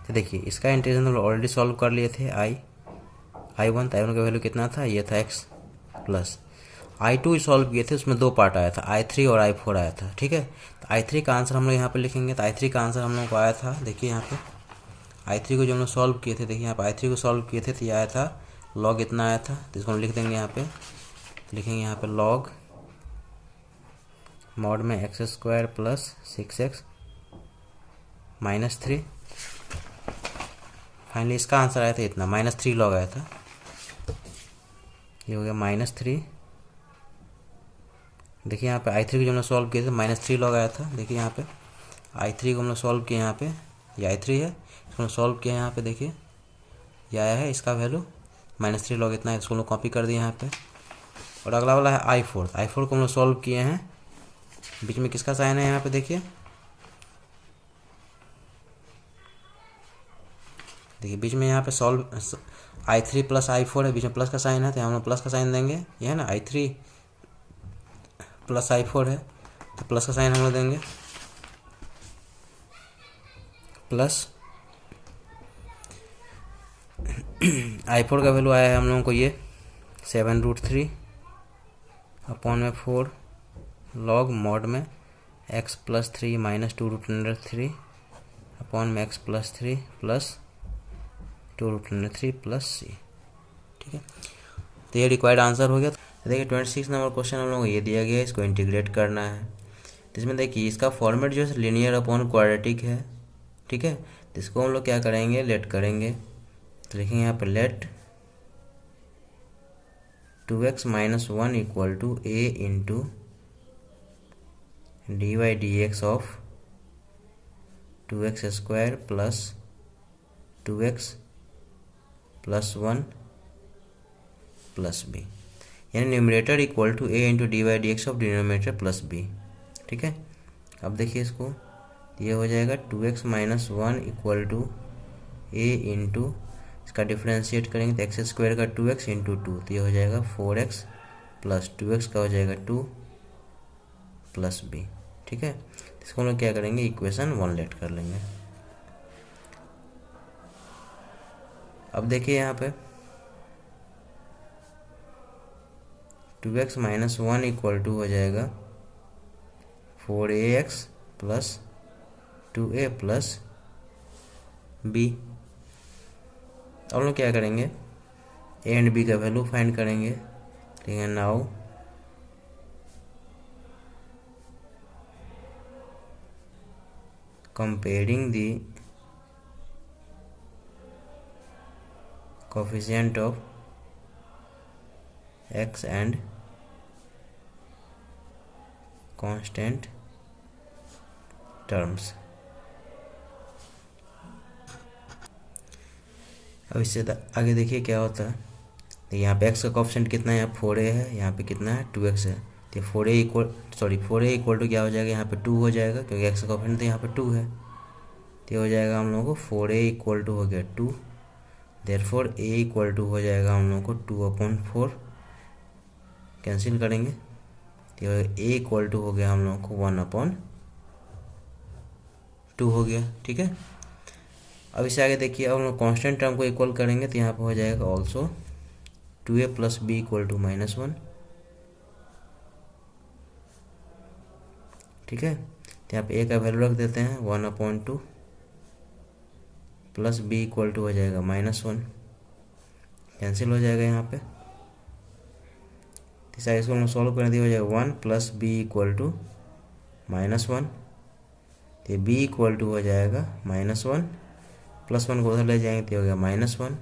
तो देखिए इसका इंटीग्रेशन हम लोग ऑलरेडी सॉल्व कर लिए थे। i1 का वैल्यू कितना था, ये था x प्लस i2 सॉल्व किए थे, उसमें 2 पार्ट आया था, i3 और i4 आया था। ठीक है, तो i3 का आंसर हम लोग यहाँ पे लिखेंगे। तो i3 का आंसर हम लोग को आया था, देखिए यहाँ पे i3 को जो हम लोग सॉल्व किए थे, देखिए यहाँ पे i3 को सॉल्व किए थे, तो ये आया था लॉग इतना आया था। तो इसको हम लिख देंगे यहाँ पे, लिखेंगे यहाँ पे लॉग मॉड में x square plus 6x minus 3। Finally इसका आंसर आया था इतना, -3 लॉग आया था, ये हो गया -3। देखिए यहाँ पे i3 को जो हमने सॉल्व किए थे -3 लॉग आया था। देखिए यहाँ पे i3 को हमने सॉल्व किया, यहाँ पे ये i3 है, इसको हमने सॉल्व किया यहाँ पे, देखिए ये आया है, इसका वैल्यू -3 लॉग इतना है। इसको हम लोग कॉपी कर दिए यहाँ पे। और अगला वाला है i4 को हम लोग सॉल्व किए हैं। बीच में किसका साइन है यहाँ पे, देखिए बीच में यहाँ पे सॉल्व i3 प्लस i4 है, बीच में प्लस का साइन है, तो हम लोग प्लस का साइन देंगे। ये है ना i3 प्लस i4 है, तो प्लस का साइन हम लोग देंगे, प्लस i4 का वैल्यू आया है हम लोगों को ये 7√3 अपॉन में 4 लॉग मॉड में एक्स प्लस 3 माइनस 2√3 अपॉन में x plus 3 plus 2√3 plus C. ठीक है, तो ये रिक्वायर्ड आंसर हो गया। तो देखिए 26 नंबर क्वेश्चन हम लोग को ये दिया गया है, इसको इंटीग्रेट करना है। तो इसमें देखिए इसका फॉर्मेट जो है लीनियर अपॉन क्वाड्रेटिक है। ठीक है, तो इसको हम लोग क्या करेंगे, लेट करेंगे। तो लिखेंगे यहाँ पर let 2x minus 1 equal to a into d y d x of 2x square plus 2x plus 1 plus b, यानी numerator equal to a into d y d x of denominator plus b. ठीक है, अब देखिए इसको, ये हो जाएगा 2x minus 1 equal to a into, इसका डिफ्रेंशिएट करेंगे तो एक्स स्क्वायर का 2x इंटू 2, तो ये हो जाएगा 4x प्लस 2x का हो जाएगा 2 प्लस बी। ठीक है, इसको हम लोग क्या करेंगे, इक्वेशन 1 लेट कर लेंगे। अब देखिए यहाँ पे 2x माइनस 1 इक्वल टू हो जाएगा 4ax plus 2a plus b। अब लोग क्या करेंगे, a एंड b का वैल्यू फाइंड करेंगे। ठीक है, now comparing the coefficient of x and constant terms. अब इससे आगे देखिए क्या होता है। तो यहाँ पे x का कोफिशिएंट कितना है, यहाँ 4a है, यहाँ पे कितना है 2x है। तो 4a इक्वल टू क्या हो जाएगा, यहाँ पे 2 हो जाएगा, क्योंकि x का कोफिशिएंट तो यहाँ पे 2 है। तो हो जाएगा हम लोगों को 4a इक्वल टू हो गया 2, देयरफॉर a इक्वल टू हो जाएगा हम लोगों को 2/4, कैंसिल करेंगे तो a इक्वल टू हो गया हम लोगों को 1/2 हो गया। ठीक है, अब इससे आगे देखिए, अब हम लोग कॉन्स्टेंट टर्म को इक्वल करेंगे तो यहाँ पे हो जाएगा also 2a plus b equal to -1। ठीक है, तो यहाँ पे a का वैल्यू रख देते हैं 1/2 प्लस b इक्वल टू हो जाएगा -1, कैंसिल हो जाएगा यहाँ पे। तीसरा इसको हम सॉल्व करने दिया हो जाएगा 1 प्लस बी इक्वल टू -1, तो b इक्वल टू हो जाएगा -1 प्लस 1 को उधर ले जाएंगे तो हो गया -1,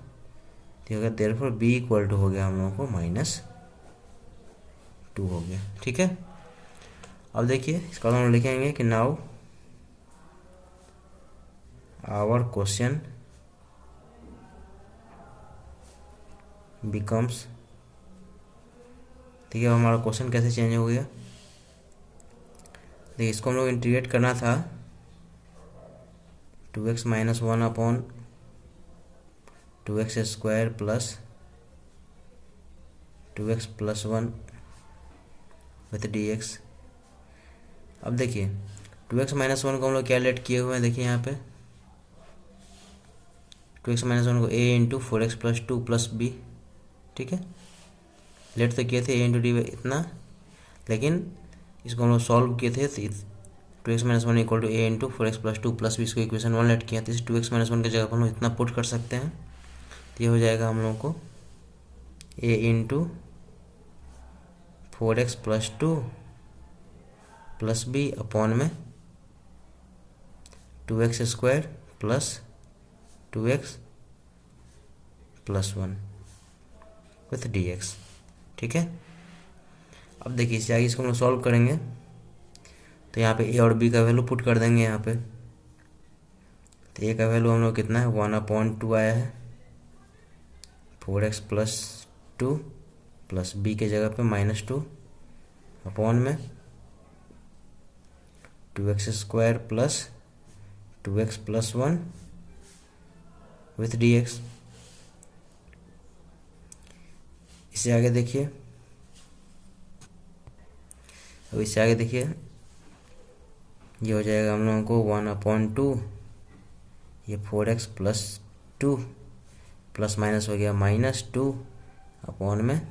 तो होगा देयरफॉर b इक्वल टू हो गया हम लोगों को -2 हो गया। ठीक है, अब देखिए इसका हम लिखेंगे कि नाउ आवर क्वेश्चन बिकम्स। ठीक है, हमारा क्वेश्चन कैसे चेंज हो गया, देखिए इसको हम लोग इंटीग्रेट करना था 2x minus 1 upon 2x square plus 2x plus 1 with dx। अब देखिए 2x माइनस 1 को हम लोग क्या लेट किए हुए हैं, देखिए यहाँ पे 2x माइनस 1 को a into 4x plus 2 plus b. ठीक है, लेट तो किए थे a इंटू डी इतना, लेकिन इसको हम लोग सॉल्व किए थे तो 2x minus 1 equal to a into 4x plus 2 plus b, इसको इक्वेशन 1 लेट किया। तो इस 2x माइनस 1 की जगह पर हम लोग इतना पुट कर सकते हैं, तो ये हो जाएगा हम लोग को a into 4x plus 2 plus b upon में 2x square plus 2x plus 1 with dx। ठीक है, अब देखिए इससे आगे इसको हम लोग सॉल्व करेंगे तो यहाँ पे a और b का वैल्यू पुट कर देंगे यहाँ पे। तो a का वैल्यू हम लोग कितना है 1/2 आया है, 4x प्लस 2 प्लस b के जगह पे -2 अपॉन में 2x square plus 2x plus 1 with dx। इससे आगे देखिए, अब इससे आगे देखिए ये हो जाएगा हम लोगों को 1/2, ये 4x प्लस 2 प्लस माइनस हो गया -2 अपॉन में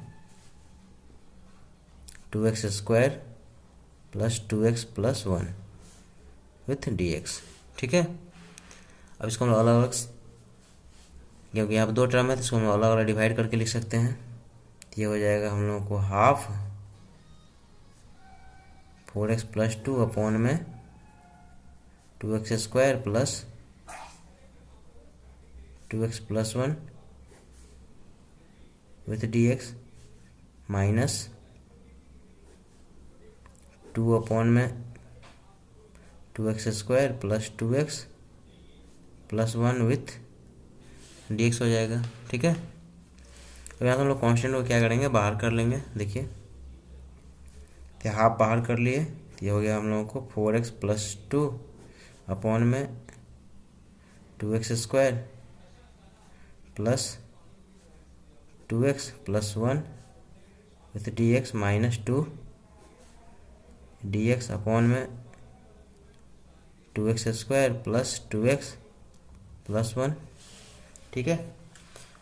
2x square plus 2x plus 1। With D x. ठीक है, अब इसको हम लोग अलग अलग, क्योंकि यहाँ पर दो टर्म है तो इसको हम अलग अलग डिवाइड करके लिख सकते हैं। तो ये हो जाएगा हम लोगों को हाफ 4x प्लस 2 अपॉन में 2x square plus 2x plus 1 with D x minus 2 upon में 2x square plus 2x plus 1 with D x हो जाएगा। ठीक है, अब यहाँ से हम लोग कॉन्स्टेंट को क्या करेंगे, बाहर कर लेंगे। देखिए, तो हाफ बाहर कर लिए, तो ये हो गया हम लोगों को 4x प्लस 2 अपॉन में 2x square plus 2x plus 1 with D x minus 2 D X upon में 2x square plus 2x plus 1। ठीक है,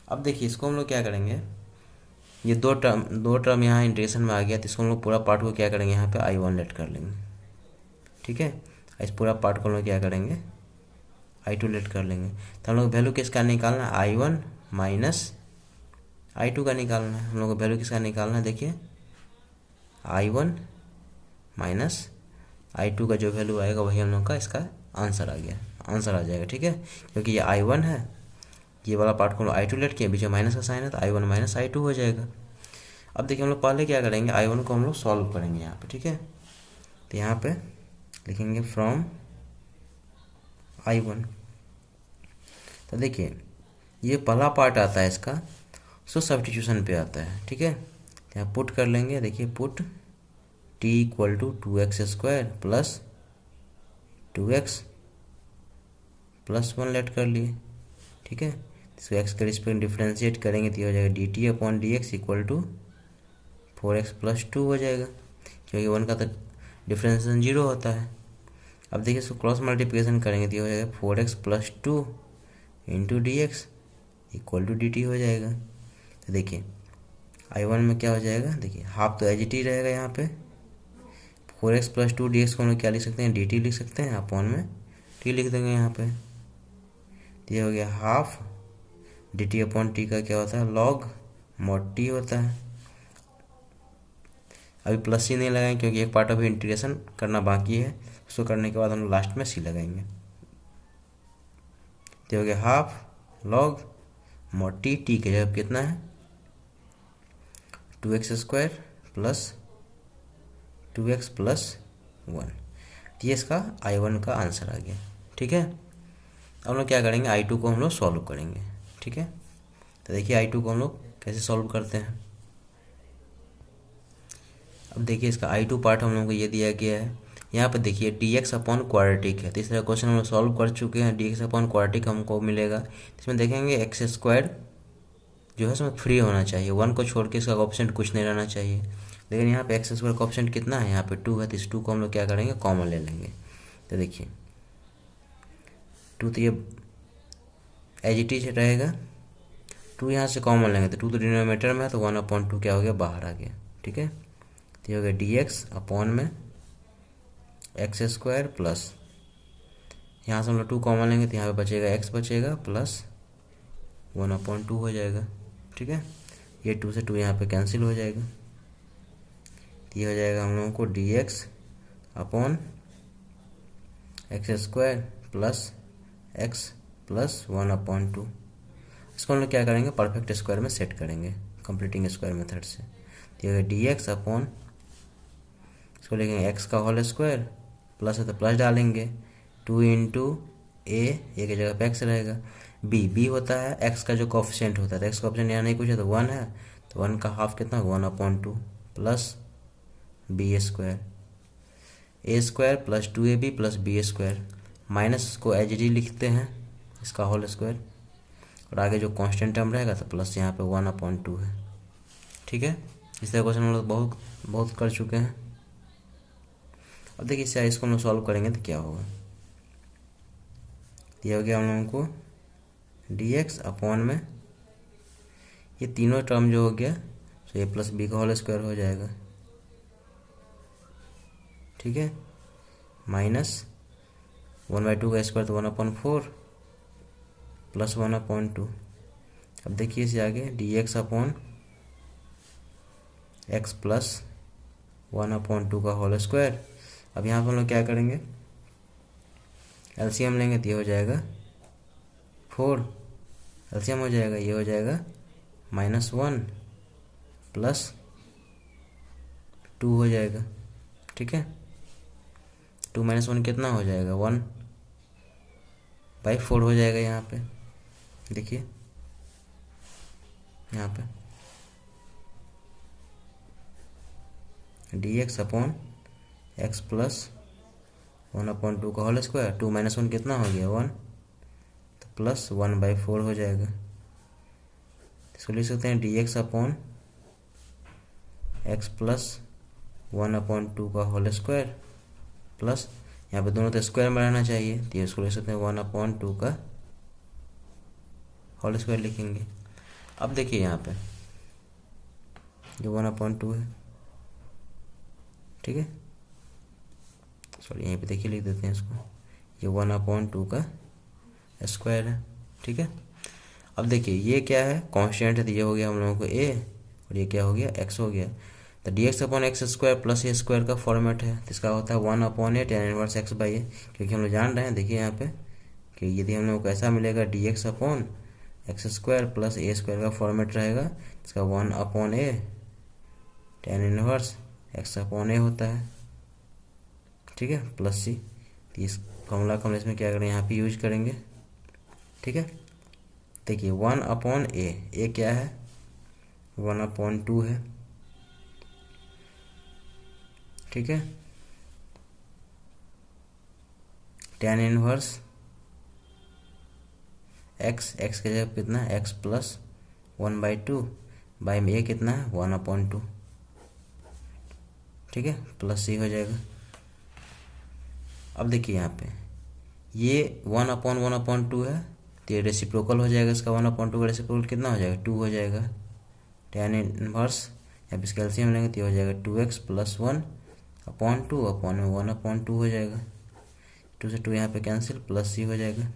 अब देखिए इसको हम लोग क्या करेंगे, ये दो टर्म यहाँ इंटीग्रेशन में आ गया, तो इसको हम लोग पूरा पार्ट को क्या करेंगे, यहाँ पे I1 लेट कर लेंगे। ठीक है, इस पूरा पार्ट को हम लोग क्या करेंगे, I2 लेट कर लेंगे। तो हम लोग वैल्यू किसका निकालना है, I1 माइनस I2 का निकालना है। हम लोग को वैल्यू किसका निकालना है, देखिए I1 माइनस I2 का जो वैल्यू आएगा वही हम लोग का इसका आंसर आ गया, आंसर आ जाएगा। ठीक है, क्योंकि ये I1 है, ये वाला पार्ट को I2 लेट किया, बीच में माइनस का साइन है तो I1 माइनस I2 हो जाएगा। अब देखिए हम लोग पहले क्या करेंगे, I1 को हम लोग सॉल्व करेंगे यहाँ पे। ठीक है, तो यहाँ पे लिखेंगे फ्रॉम I1। तो देखिए ये पहला पार्ट आता है इसका, सो सब्स्टिट्यूशन पे आता है। ठीक है, यहाँ पुट कर लेंगे। देखिए put t equal to 2x square plus 2x plus 1 let कर लिए। ठीक है, इसको x के रिस्पेक्ट डिफ्रेंशिएट करेंगे तो ये हो जाएगा dt upon d x equal to 4x plus 2 हो जाएगा, क्योंकि 1 का तो डिफ्रेंशिएशन 0 होता है। अब देखिए इसको क्रॉस मल्टीप्लिकेशन करेंगे तो ये हो जाएगा 4x plus 2 into d x equal to dt हो जाएगा। तो देखिए I1 में क्या हो जाएगा, देखिए हाफ तो एज इट ही रहेगा, यहाँ पे 4x प्लस 2 डी एक्स को हम लोग क्या लिख सकते हैं, dt लिख सकते हैं, अपॉन में t लिख देंगे यहाँ पे। तो ये हो गया हाफ dt अपॉन टी का क्या होता है, लॉग मॉड टी होता है। अभी प्लस सी नहीं लगाएंगे क्योंकि एक पार्ट अभी इंटीग्रेशन करना बाकी है, उसको करने के बाद हम लास्ट में सी लगाएंगे। तो हो गया half log mod T, T के जगह कितना है 2x square plus 2x plus 1। ये इसका I1 का आंसर आ गया। ठीक है, अब हम लोग क्या करेंगे, I2 को हम लोग सॉल्व करेंगे। ठीक है, तो देखिए I2 को हम लोग कैसे सॉल्व करते हैं। अब देखिए इसका I2 पार्ट हम लोगों को ये दिया गया है, यहाँ पे देखिए dx अपॉन क्वाड्रेटिक है। तीसरा क्वेश्चन हम लोग सॉल्व कर चुके हैं, dx अपॉन क्वाड्रेटिक हमको मिलेगा। इसमें देखेंगे एक्स स्क्वायर जो है इसमें फ्री होना चाहिए, 1 को छोड़ के इसका ऑप्शन कुछ नहीं रहना चाहिए। लेकिन यहाँ पे एक्स स्क्वायर का ऑप्शन कितना है, यहाँ पे 2 है, तो इस 2 को हम लोग क्या करेंगे, कॉमन ले लेंगे। तो देखिए 2 तो ये एज इट इज रहेगा, 2 यहाँ से कॉमन लेंगे तो 2 तो डिनोमिनेटर में है, तो 1/2 क्या हो गया, बाहर आ गया। ठीक है, तो ये हो गया dx अपॉन में एक्स स्क्वायर प्लस, यहाँ से हम लोग 2 कॉमन लेंगे तो यहाँ पे बचेगा x बचेगा प्लस 1/2 हो जाएगा। ठीक है, ये 2 से 2 यहाँ पे कैंसिल हो जाएगा, तो ये हो जाएगा हम लोगों को dx upon x square plus x plus 1/2। इसको हम लोग क्या करेंगे, परफेक्ट स्क्वायर में सेट करेंगे कंप्लीटिंग स्क्वायर मेथड से। तो ये dx अपॉन, इसको लिखेंगे x का होल स्क्वायर, प्लस है तो प्लस डालेंगे, 2 इंटू ए की जगह पे x रहेगा, b होता है x का जो कोफिशिएंट होता है, तो x का ऑप्शन यहाँ नहीं कुछ है तो 1 है, तो 1 का हाफ कितना 1/2 plus B square, A square plus 2ab plus B square, minus को एज डी लिखते हैं इसका होल स्क्वायर, और आगे जो कांस्टेंट टर्म रहेगा तो प्लस यहाँ पे 1/2 है। ठीक है, इस तरह क्वेश्चन हम लोग बहुत कर चुके हैं। अब देखिए इससे इसको हम लोग सॉल्व करेंगे तो क्या होगा, ये हो गया हम लोगों को dx अपॉन में ये तीनों टर्म जो हो गया तो ए प्लस बी का होल स्क्वायर हो जाएगा। ठीक है, माइनस 1/2 का स्क्वायर तो 1/4 प्लस 1/2। अब देखिए इसे आगे dx अपॉन x प्लस 1/2 का होल स्क्वायर। अब यहाँ पर हम लोग क्या करेंगे, एलसीएम लेंगे तो ये हो जाएगा 4, एलसीएम हो जाएगा, ये हो जाएगा -1 प्लस 2 हो जाएगा। ठीक है, 2 - 1 कितना हो जाएगा, 1/4 हो जाएगा। यहाँ पे देखिए, यहाँ पे dx अपॉन x प्लस 1/2 का होल स्क्वायर, 2 - 1 कितना हो गया, 1, तो प्लस 1/4 हो जाएगा। इसको लिख सकते हैं dx अपॉन x प्लस 1/2 का होल स्क्वायर प्लस, यहाँ पे दोनों तो स्क्वायर में रहना चाहिए, तो इसको लिख सकते हैं 1/2 का होल स्क्वायर लिखेंगे। अब देखिए यहाँ पे जो 1/2 है, ठीक है, सॉरी यहीं पे देखिए लिख देते हैं इसको, ये 1/2 का स्क्वायर है। ठीक है, अब देखिए ये क्या है, कांस्टेंट है, तो ये हो गया हम लोगों को a, और ये क्या हो गया, x हो गया। तो dx upon x square plus A square का फॉर्मेट है, तो इसका होता है 1/a tan inverse x by A, क्योंकि हम लोग जान रहे हैं, देखिए यहाँ पे कि यदि हम लोग को ऐसा मिलेगा dx upon x square plus A square का फॉर्मेट रहेगा, इसका 1/a tan inverse x upon A होता है। ठीक है, प्लस सी, तो इस फॉर्मूला को हम इसमें क्या करें, यहाँ पे यूज करेंगे। ठीक है, देखिए 1/a, ए क्या है, 1/2 है। ठीक है, tan इनवर्स x, x के जगह कितना है, x प्लस 1/2 बाई में a कितना है, 1/2। ठीक है, प्लस सी हो जाएगा। अब देखिए यहाँ पे ये 1/1/2 है, तो ये रेसिप्रोकल हो जाएगा, इसका 1/2 का रेसिप्रोकल कितना हो जाएगा, 2 हो जाएगा। tan इनवर्स या इसका एलसीएम लेंगे तो हो जाएगा 2x प्लस 1/2 अपॉन में 1/2 हो जाएगा, 2 से 2 यहाँ पे कैंसिल, प्लस सी हो जाएगा।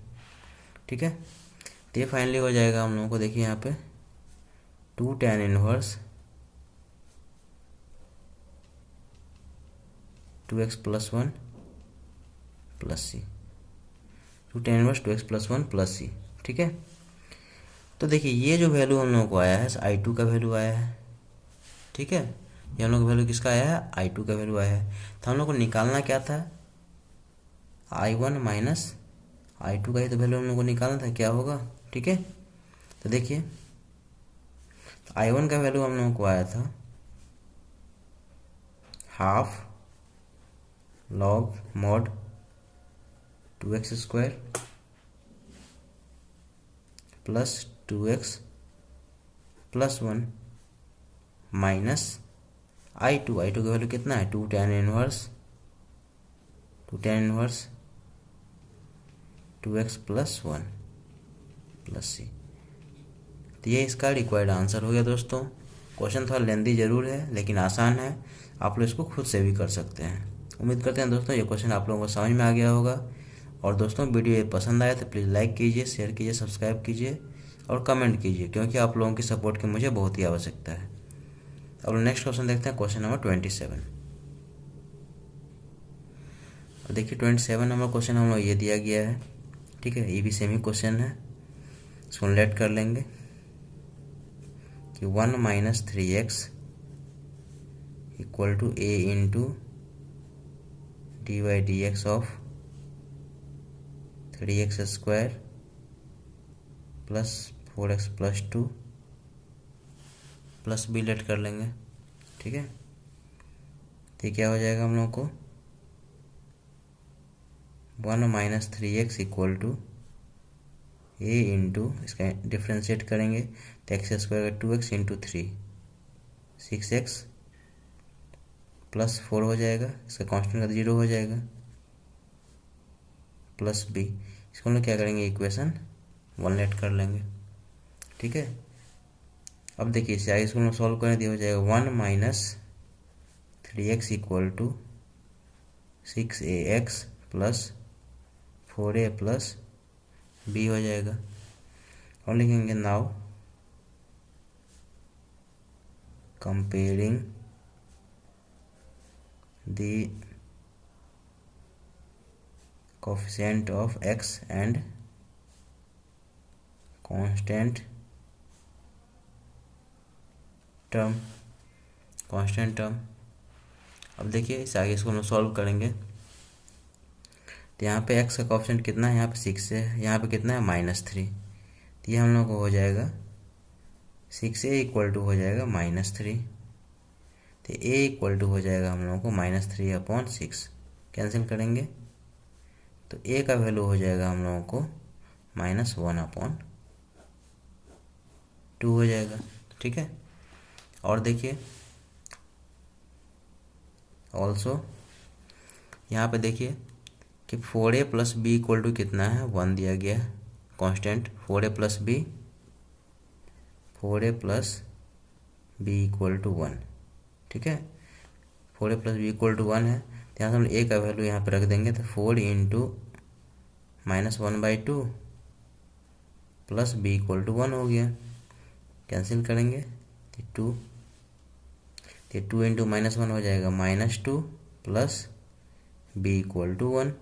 ठीक है, तो ये फाइनली हो जाएगा हम लोगों को, देखिए यहाँ पे 2 tan inverse 2x plus 1 plus C, 2 tan inverse 2x plus 1 plus C. ठीक है, तो देखिए ये जो वैल्यू हम लोगों को आया है, I2 का वैल्यू आया है। ठीक है, ये हम लोग का वैल्यू किसका आया है, I2 का वैल्यू आया है। तो हम लोग को निकालना क्या था, I1 माइनस I2 का ही तो वैल्यू हम लोग को निकालना था, क्या होगा। ठीक है, तो देखिए I1 का वैल्यू हम लोगों को आया था half log mod 2x square plus 2x plus 1 minus I2 का वैल्यू कितना है, 2 tan inverse 2x plus 1 plus C. तो ये इसका रिक्वायर्ड आंसर हो गया दोस्तों। क्वेश्चन थोड़ा लेंदी जरूर है, लेकिन आसान है, आप लोग इसको खुद से भी कर सकते हैं। उम्मीद करते हैं दोस्तों ये क्वेश्चन आप लोगों को समझ में आ गया होगा। और दोस्तों वीडियो ये पसंद आया तो प्लीज़ लाइक कीजिए, शेयर कीजिए, सब्सक्राइब कीजिए और कमेंट कीजिए, क्योंकि आप लोगों की सपोर्ट की मुझे बहुत ही आवश्यकता है। अब नेक्स्ट क्वेश्चन देखते हैं, क्वेश्चन नंबर 27। और देखिए 27 नंबर क्वेश्चन हम लोग ये दिया गया है। ठीक है, ये भी सेम ही क्वेश्चन है, इसको लेट कर लेंगे कि 1 - 3x equal to a into dy/dx of 3x square plus 4x plus 2 plus b let कर लेंगे। ठीक है, तो क्या हो जाएगा हम लोग को, 1 - 3x equal to a into, इसका डिफ्रेंशिएट करेंगे तो एक्स स्क्वायर का 2x इंटू 3 6x प्लस 4 हो जाएगा, इसका कांस्टेंट का 0 हो जाएगा, प्लस b। इसको हम लोग क्या करेंगे, इक्वेशन 1 लेट कर लेंगे। ठीक है, अब देखिए इसे आगे इसको हम सॉल्व करें तो हो जाएगा 1 - 3x equal to 6ax plus 4a plus b हो जाएगा। और लिखेंगे now comparing the coefficient of x and constant term. अब देखिए इस आगे इसको हम सॉल्व करेंगे तो यहाँ पे x का कोफिशिएंट कितना है, यहाँ पे 6 है, यहाँ पे कितना है -3, तो ये हम लोग को हो जाएगा 6a इक्वल टू हो जाएगा -3, तो a इक्वल टू हो जाएगा हम लोगों को -3/6। कैंसिल करेंगे तो a का वैल्यू हो जाएगा हम लोगों को -1/2 हो जाएगा। ठीक है, और देखिए ऑल्सो यहाँ पे देखिए कि 4a plus b equal to कितना है, 1 दिया गया है constant. 4a plus b equal to 1। ठीक है, 4a plus b equal to 1 है, तो यहाँ से हम a का वैल्यू यहाँ पे रख देंगे, तो 4 into -1/2 plus b equal to 1 हो गया। कैंसिल करेंगे तो 2 इंटू -1 हो जाएगा -2 plus b equal to 1।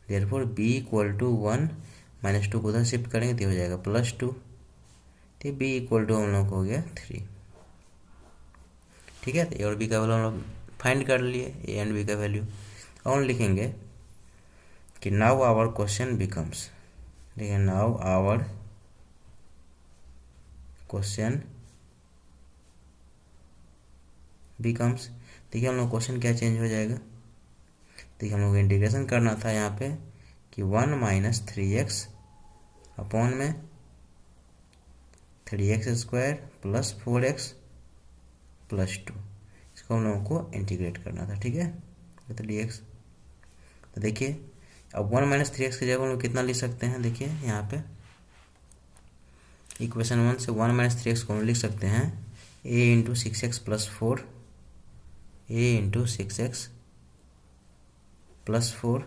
Therefore b equal to 1 -2 को उधर शिफ्ट करेंगे तो हो जाएगा +2, तो b इक्वल टू हम लोग को हो गया 3। ठीक है, तो a और b का वैल्यू हम लोग फाइंड कर लिए, a एंड b का वैल्यू। और लिखेंगे कि नाउ आवर क्वेश्चन बिकम्स, देखिए नाउ आवर क्वेश्चन बिकम्स, देखिए हम लोग क्वेश्चन क्या चेंज हो जाएगा, देखिए हम लोग इंटीग्रेशन करना था यहाँ पे कि 1 - 3x अपॉन में 3x² प्लस 4x प्लस 2, इसको हम लोगों को इंटीग्रेट करना था। ठीक है, तो dx, तो देखिए अब 1 - 3x की जगह हम लोग कितना लिख सकते हैं, देखिए यहाँ पे इक्वेशन 1 से 1 - 3x को हम लिख सकते हैं a into 6x plus 4, a into 6x plus 4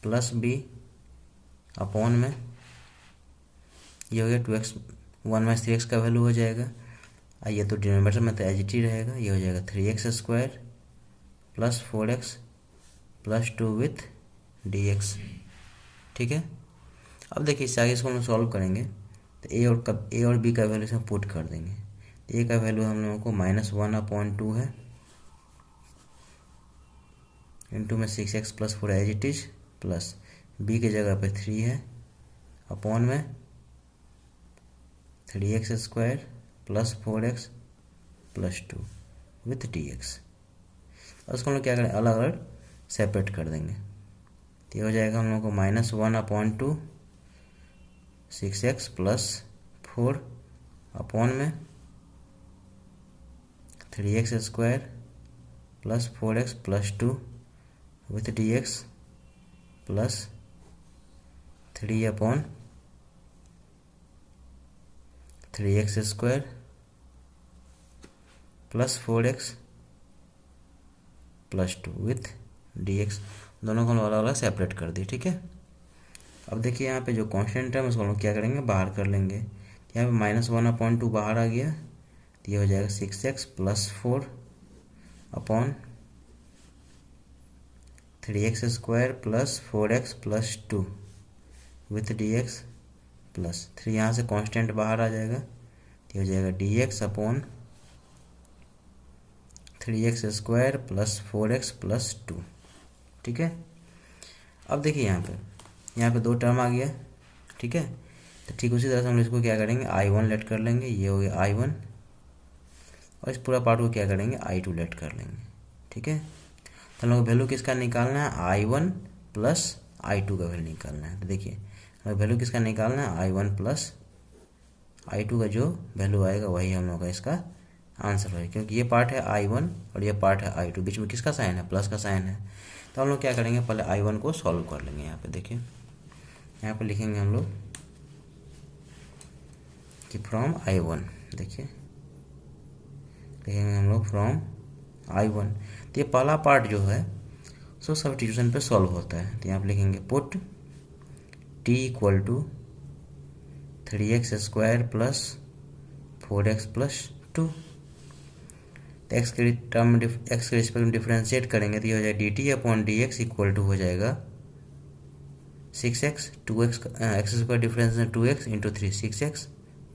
plus b upon में ये हो गया 2x, 1 - 3x का वैल्यू हो जाएगा, ये तो डिनोमिनेटर में तो एज इट ही रहेगा, ये हो जाएगा 3x² plus 4x plus 2 with dx। ठीक है, अब देखिए इस आगे इसको हम सॉल्व करेंगे तो a और b का वैल्यू इसमें पुट कर देंगे। a का वैल्यू हम लोगों को -1/2 है, इंटू में 6x plus 4 as it is, plus b की जगह पे 3 है, अपॉन में 3x² plus 4x plus 2 with dx। और उसको हम लोग क्या करें, अलग अलग सेपरेट कर देंगे, तो ये हो जाएगा हम लोग को -1/2 6x प्लस 4 अपॉन में 3x² plus 4x plus 2 with dx plus 3/3x² plus 4x plus 2 with dx। दोनों को अलग अलग सेपरेट कर दी। ठीक है, अब देखिए यहाँ पे जो कांस्टेंट है उसको हम लोग क्या करेंगे, बाहर कर लेंगे। यहाँ पे -1/2 बाहर आ गया, तो ये हो जाएगा 6x plus 4 upon 3x² plus 4x plus 2 with dx plus 3, यहाँ से कांस्टेंट बाहर आ जाएगा, तो हो जाएगा dx upon 3x² plus 4x plus 2। ठीक है, अब देखिए यहाँ पे 2 टर्म आ गया। ठीक है, तो ठीक उसी तरह से हम इसको क्या करेंगे, I1 लेट कर लेंगे, ये हो गया I1, और इस पूरा पार्ट को क्या करेंगे, I2 लेट कर लेंगे। ठीक है, तो हम लोग वैल्यू किसका निकालना है, I1 प्लस I2 का वैल्यू निकालना है। तो देखिए वैल्यू किसका निकालना है, I1 प्लस I2 का जो वैल्यू आएगा वही हम लोग का इसका आंसर है, क्योंकि ये पार्ट है I1 और ये पार्ट है I2, बीच में किसका साइन है, प्लस का साइन है। तो हम लोग क्या करेंगे, पहले I1 को सॉल्व कर लेंगे। यहाँ पे देखिए, यहाँ पे लिखेंगे हम लोग कि फ्रॉम I1, देखिए लिखेंगे हम लोग फ्रॉम I1। तो ये पहला पार्ट जो है सो सब्स्टिट्यूशन पे सॉल्व होता है। तो यहाँ पे लिखेंगे put t equal to 3x² plus 4x plus 2। तो एक्स के टर्म एक्स के रिस्पेक्ट में डिफ्रेंशिएट करेंगे तो ये हो जाएगा dt upon dx equal to हो जाएगा 6x, 2x x square difference है 2x into 3 6x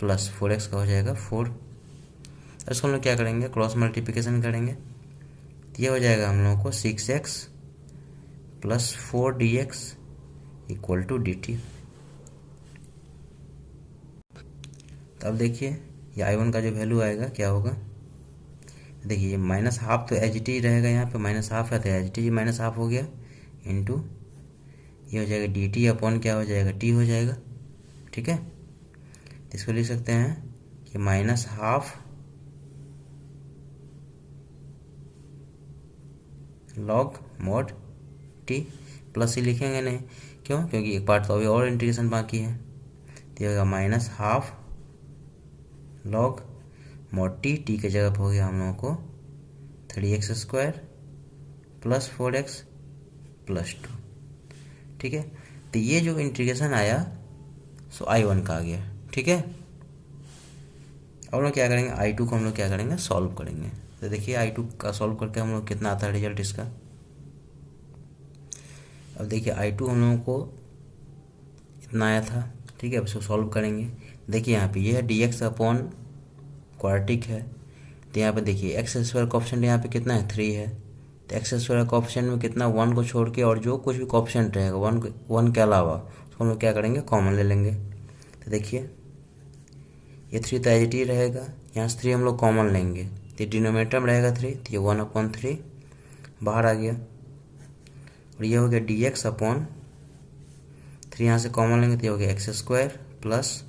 plus 4x का हो जाएगा 4। इसको हम लोग क्या करेंगे, क्रॉस मल्टीप्लिकेशन करेंगे तो ये हो जाएगा हम लोगों को 6x plus 4dx equal to dt। तो अब देखिए ये i1 का जो वैल्यू आएगा क्या होगा, देखिए माइनस हाफ तो एच टी रहेगा, यहाँ पे माइनस हाफ है तो एच टी माइनस हाफ हो गया इंटू ये हो जाएगा डी टी अपॉन क्या हो जाएगा टी हो जाएगा। ठीक है, तो इसको लिख सकते हैं कि minus half log mod T, plus ही लिखेंगे नहीं, क्यों, क्योंकि एक पार्ट तो अभी और इंटीग्रेशन बाकी है। तो ये होगा minus half log mod T, T के जगह पर हो गया हम लोगों को 3x² प्लस 4x प्लस 2। ठीक है, तो ये जो इंटीग्रेशन आया सो i1 का आ गया। ठीक है, अब हम लोग क्या करेंगे, i2 को हम लोग क्या करेंगे, सॉल्व करेंगे। तो देखिए i2 का सॉल्व करके हम लोग कितना आता है रिजल्ट इसका। अब देखिए i2 हम लोगों को इतना आया था। ठीक है, अब इसको सॉल्व करेंगे। देखिए यहाँ पे ये है dx अपॉन क्वाड्रेटिक है, तो यहाँ पे देखिए एक्स स्क्वायर कोएफिशिएंट यहाँ पे कितना है 3 है, तो एक्स स्क्वायर कोएफिशिएंट में कितना 1 को छोड़ के और जो कुछ भी कोएफिशिएंट रहेगा 1 के अलावा उसको हम लोग क्या करेंगे, कॉमन ले लेंगे। तो देखिए ये 3 तो एच टी रहेगा, यहाँ से 3 हम लोग कॉमन लेंगे तो डिनोमिनेटर में रहेगा 3, तो ये 1/3 बाहर आ गया। और ये हो गया dx अपॉन 3, यहाँ से कॉमन लेंगे तो ये हो गया x² प्लस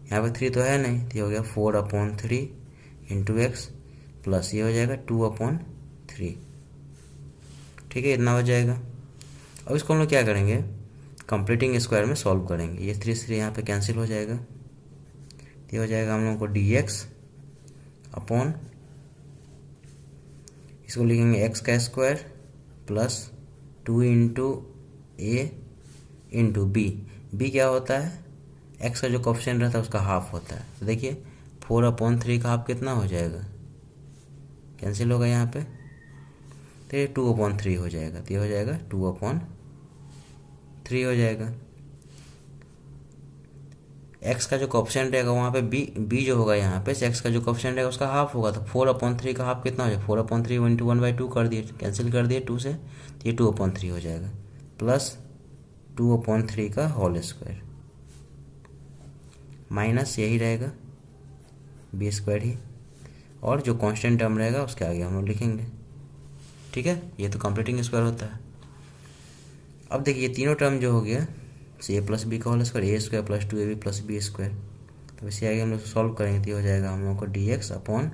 यहाँ पे 3 तो है नहीं तो ये हो गया 4/3 इंटू एक्स प्लस ये हो जाएगा 2/3। ठीक है, इतना हो जाएगा। अब इसको हम लोग क्या करेंगे, कंप्लीटिंग स्क्वायर में सॉल्व करेंगे। ये 3 यहाँ पे कैंसिल हो जाएगा, ये हो जाएगा हम लोगों को dx अपॉन इसको लिखेंगे x का स्क्वायर प्लस 2 इंटू ए इंटू बी क्या होता है, x का जो कोएफिशिएंट रहता है उसका हाफ होता है। तो देखिए 4/3 का हाफ कितना हो जाएगा, कैंसिल होगा यहाँ पे, तो ये 2/3 हो जाएगा, तो ये हो जाएगा 2/3 हो जाएगा। x का जो कोएफिशिएंट रहेगा वहाँ पे b जो होगा यहाँ पे x का जो कोएफिशिएंट रहेगा उसका हाफ होगा, तो 4/3 का हाफ कितना हो जाएगा, 4/3 इंटू 1/2 कर दिए, कैंसिल कर दिए 2 से, तो ये 2/3 हो जाएगा प्लस 2/3 का होल स्क्वायर माइनस यही रहेगा b² ही, और जो कांस्टेंट टर्म रहेगा उसके आगे हम लोग लिखेंगे। ठीक है, ये तो कंप्लीटिंग स्क्वायर होता है। अब देखिए तीनों टर्म जो हो गया a प्लस बी का whole square a² plus 2ab plus b², तो इसे आगे हम लोग सॉल्व करेंगे तो हो जाएगा हम लोग को dx अपॉन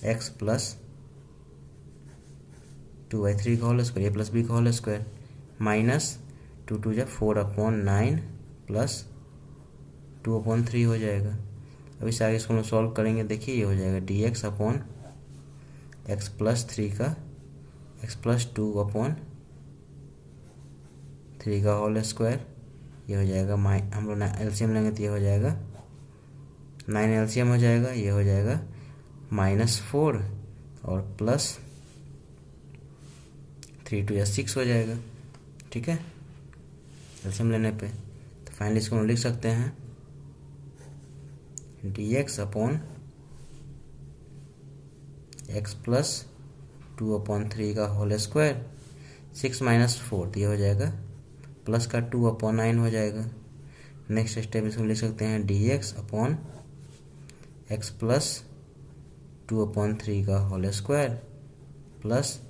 x प्लस 2/3 का whole square a plus B का होल स्क्वायर माइनस 2 जब 4/9 प्लस 2/3 हो जाएगा। अब इसे आगे इसको हम सॉल्व करेंगे, देखिए ये हो जाएगा dx अपॉन x प्लस 3 का x प्लस 2/3 का होल स्क्वायर, ये हो जाएगा हम लोग एलसीएम लेंगे तो ये हो जाएगा 9 एलसीएम हो जाएगा, ये हो जाएगा -4 और प्लस 3 2 या 6 हो जाएगा। ठीक है, एलसीएम लेने पे तो फाइनली इसको हम लिख सकते हैं dx अपॉन x प्लस 2/3 का होल स्क्वायर 6 - 4, तो ये हो जाएगा प्लस का 2/9 हो जाएगा। नेक्स्ट स्टेप इसको लिख सकते हैं dx अपॉन x प्लस 2/3 का होल स्क्वायर प्लस,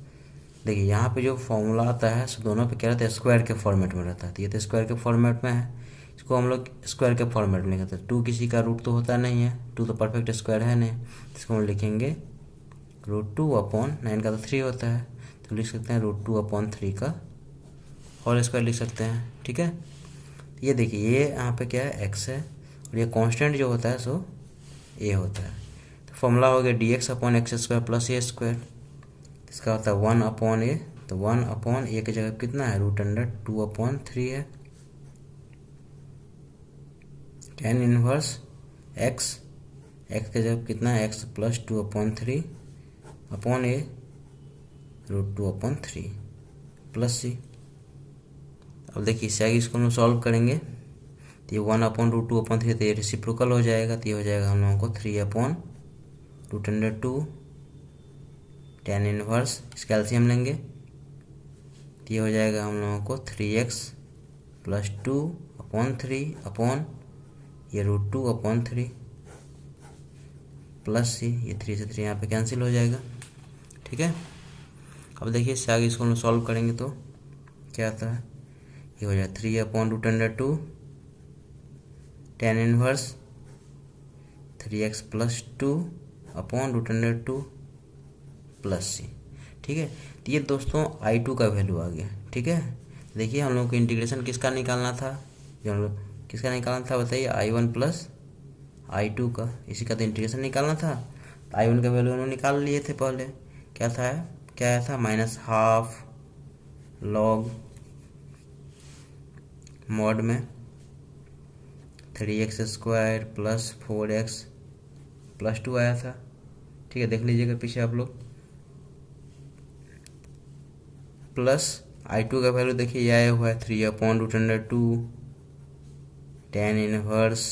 देखिए यहाँ पे जो फॉर्मूला आता है सो दोनों पे क्या रहता है, स्क्वायर के फॉर्मेट में रहता है, तो ये तो स्क्वायर के फॉर्मेट में है, इसको हम लोग स्क्वायर के फॉर्मेट में लिखते हैं। 2 किसी का रूट तो होता नहीं है, 2 तो परफेक्ट स्क्वायर है नहीं, इसको हम लिखेंगे √2/9 का तो 3 होता है, तो लिख सकते हैं √2/3 का होल स्क्वायर लिख सकते हैं। ठीक है, ये देखिए ये यहाँ पे क्या है x है और ये कांस्टेंट जो होता है सो a होता है, तो फॉर्मूला हो गया dx upon x² plus a²। इसका होता है 1/a, तो 1/a की जगह कितना है, √2/3 है। tan इनवर्स x की जगह कितना है, x + 2/3 upon a √2/3 plus c। अब देखिए इससे आगे इसको हम सॉल्व करेंगे तो ये 1/√2/3 तो ये रेसिप्रोकल हो जाएगा, तो ये हो जाएगा हम लोगों को 3/√2 tan इनवर्स, इसका एलसीएम लेंगे तो ये हो जाएगा हम लोगों को 3x + 2/3 अपॉन ये √2/3 प्लस c, ये 3 से 3 यहाँ पे कैंसिल हो जाएगा। ठीक है, अब देखिए इससे आगे इसको हम सॉल्व करेंगे तो क्या आता है, ये हो जाएगा 3/√2 tan inverse 3x + 2/√2 plus c। ठीक है, तो ये दोस्तों I2 का वैल्यू आ गया। ठीक है, देखिए हम लोग को इंटीग्रेशन किसका निकालना था, जो हम लोग किसका निकालना था बताइए, I1 + I2 का, इसी का तो इंटीग्रेशन निकालना था। तो I1 का वैल्यू हम लोग निकाल लिए थे पहले, क्या आया था, -½ log मॉड में 3x² + 4x + 2 आया था। ठीक है, देख लीजिएगा पीछे आप लोग, प्लस I2 का वैल्यू देखिए ये आया हुआ है 3/√2 tan inverse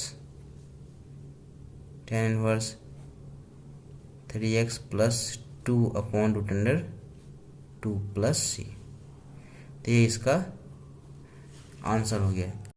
3x + 2/√2 plus c। तो ये इसका आंसर हो गया।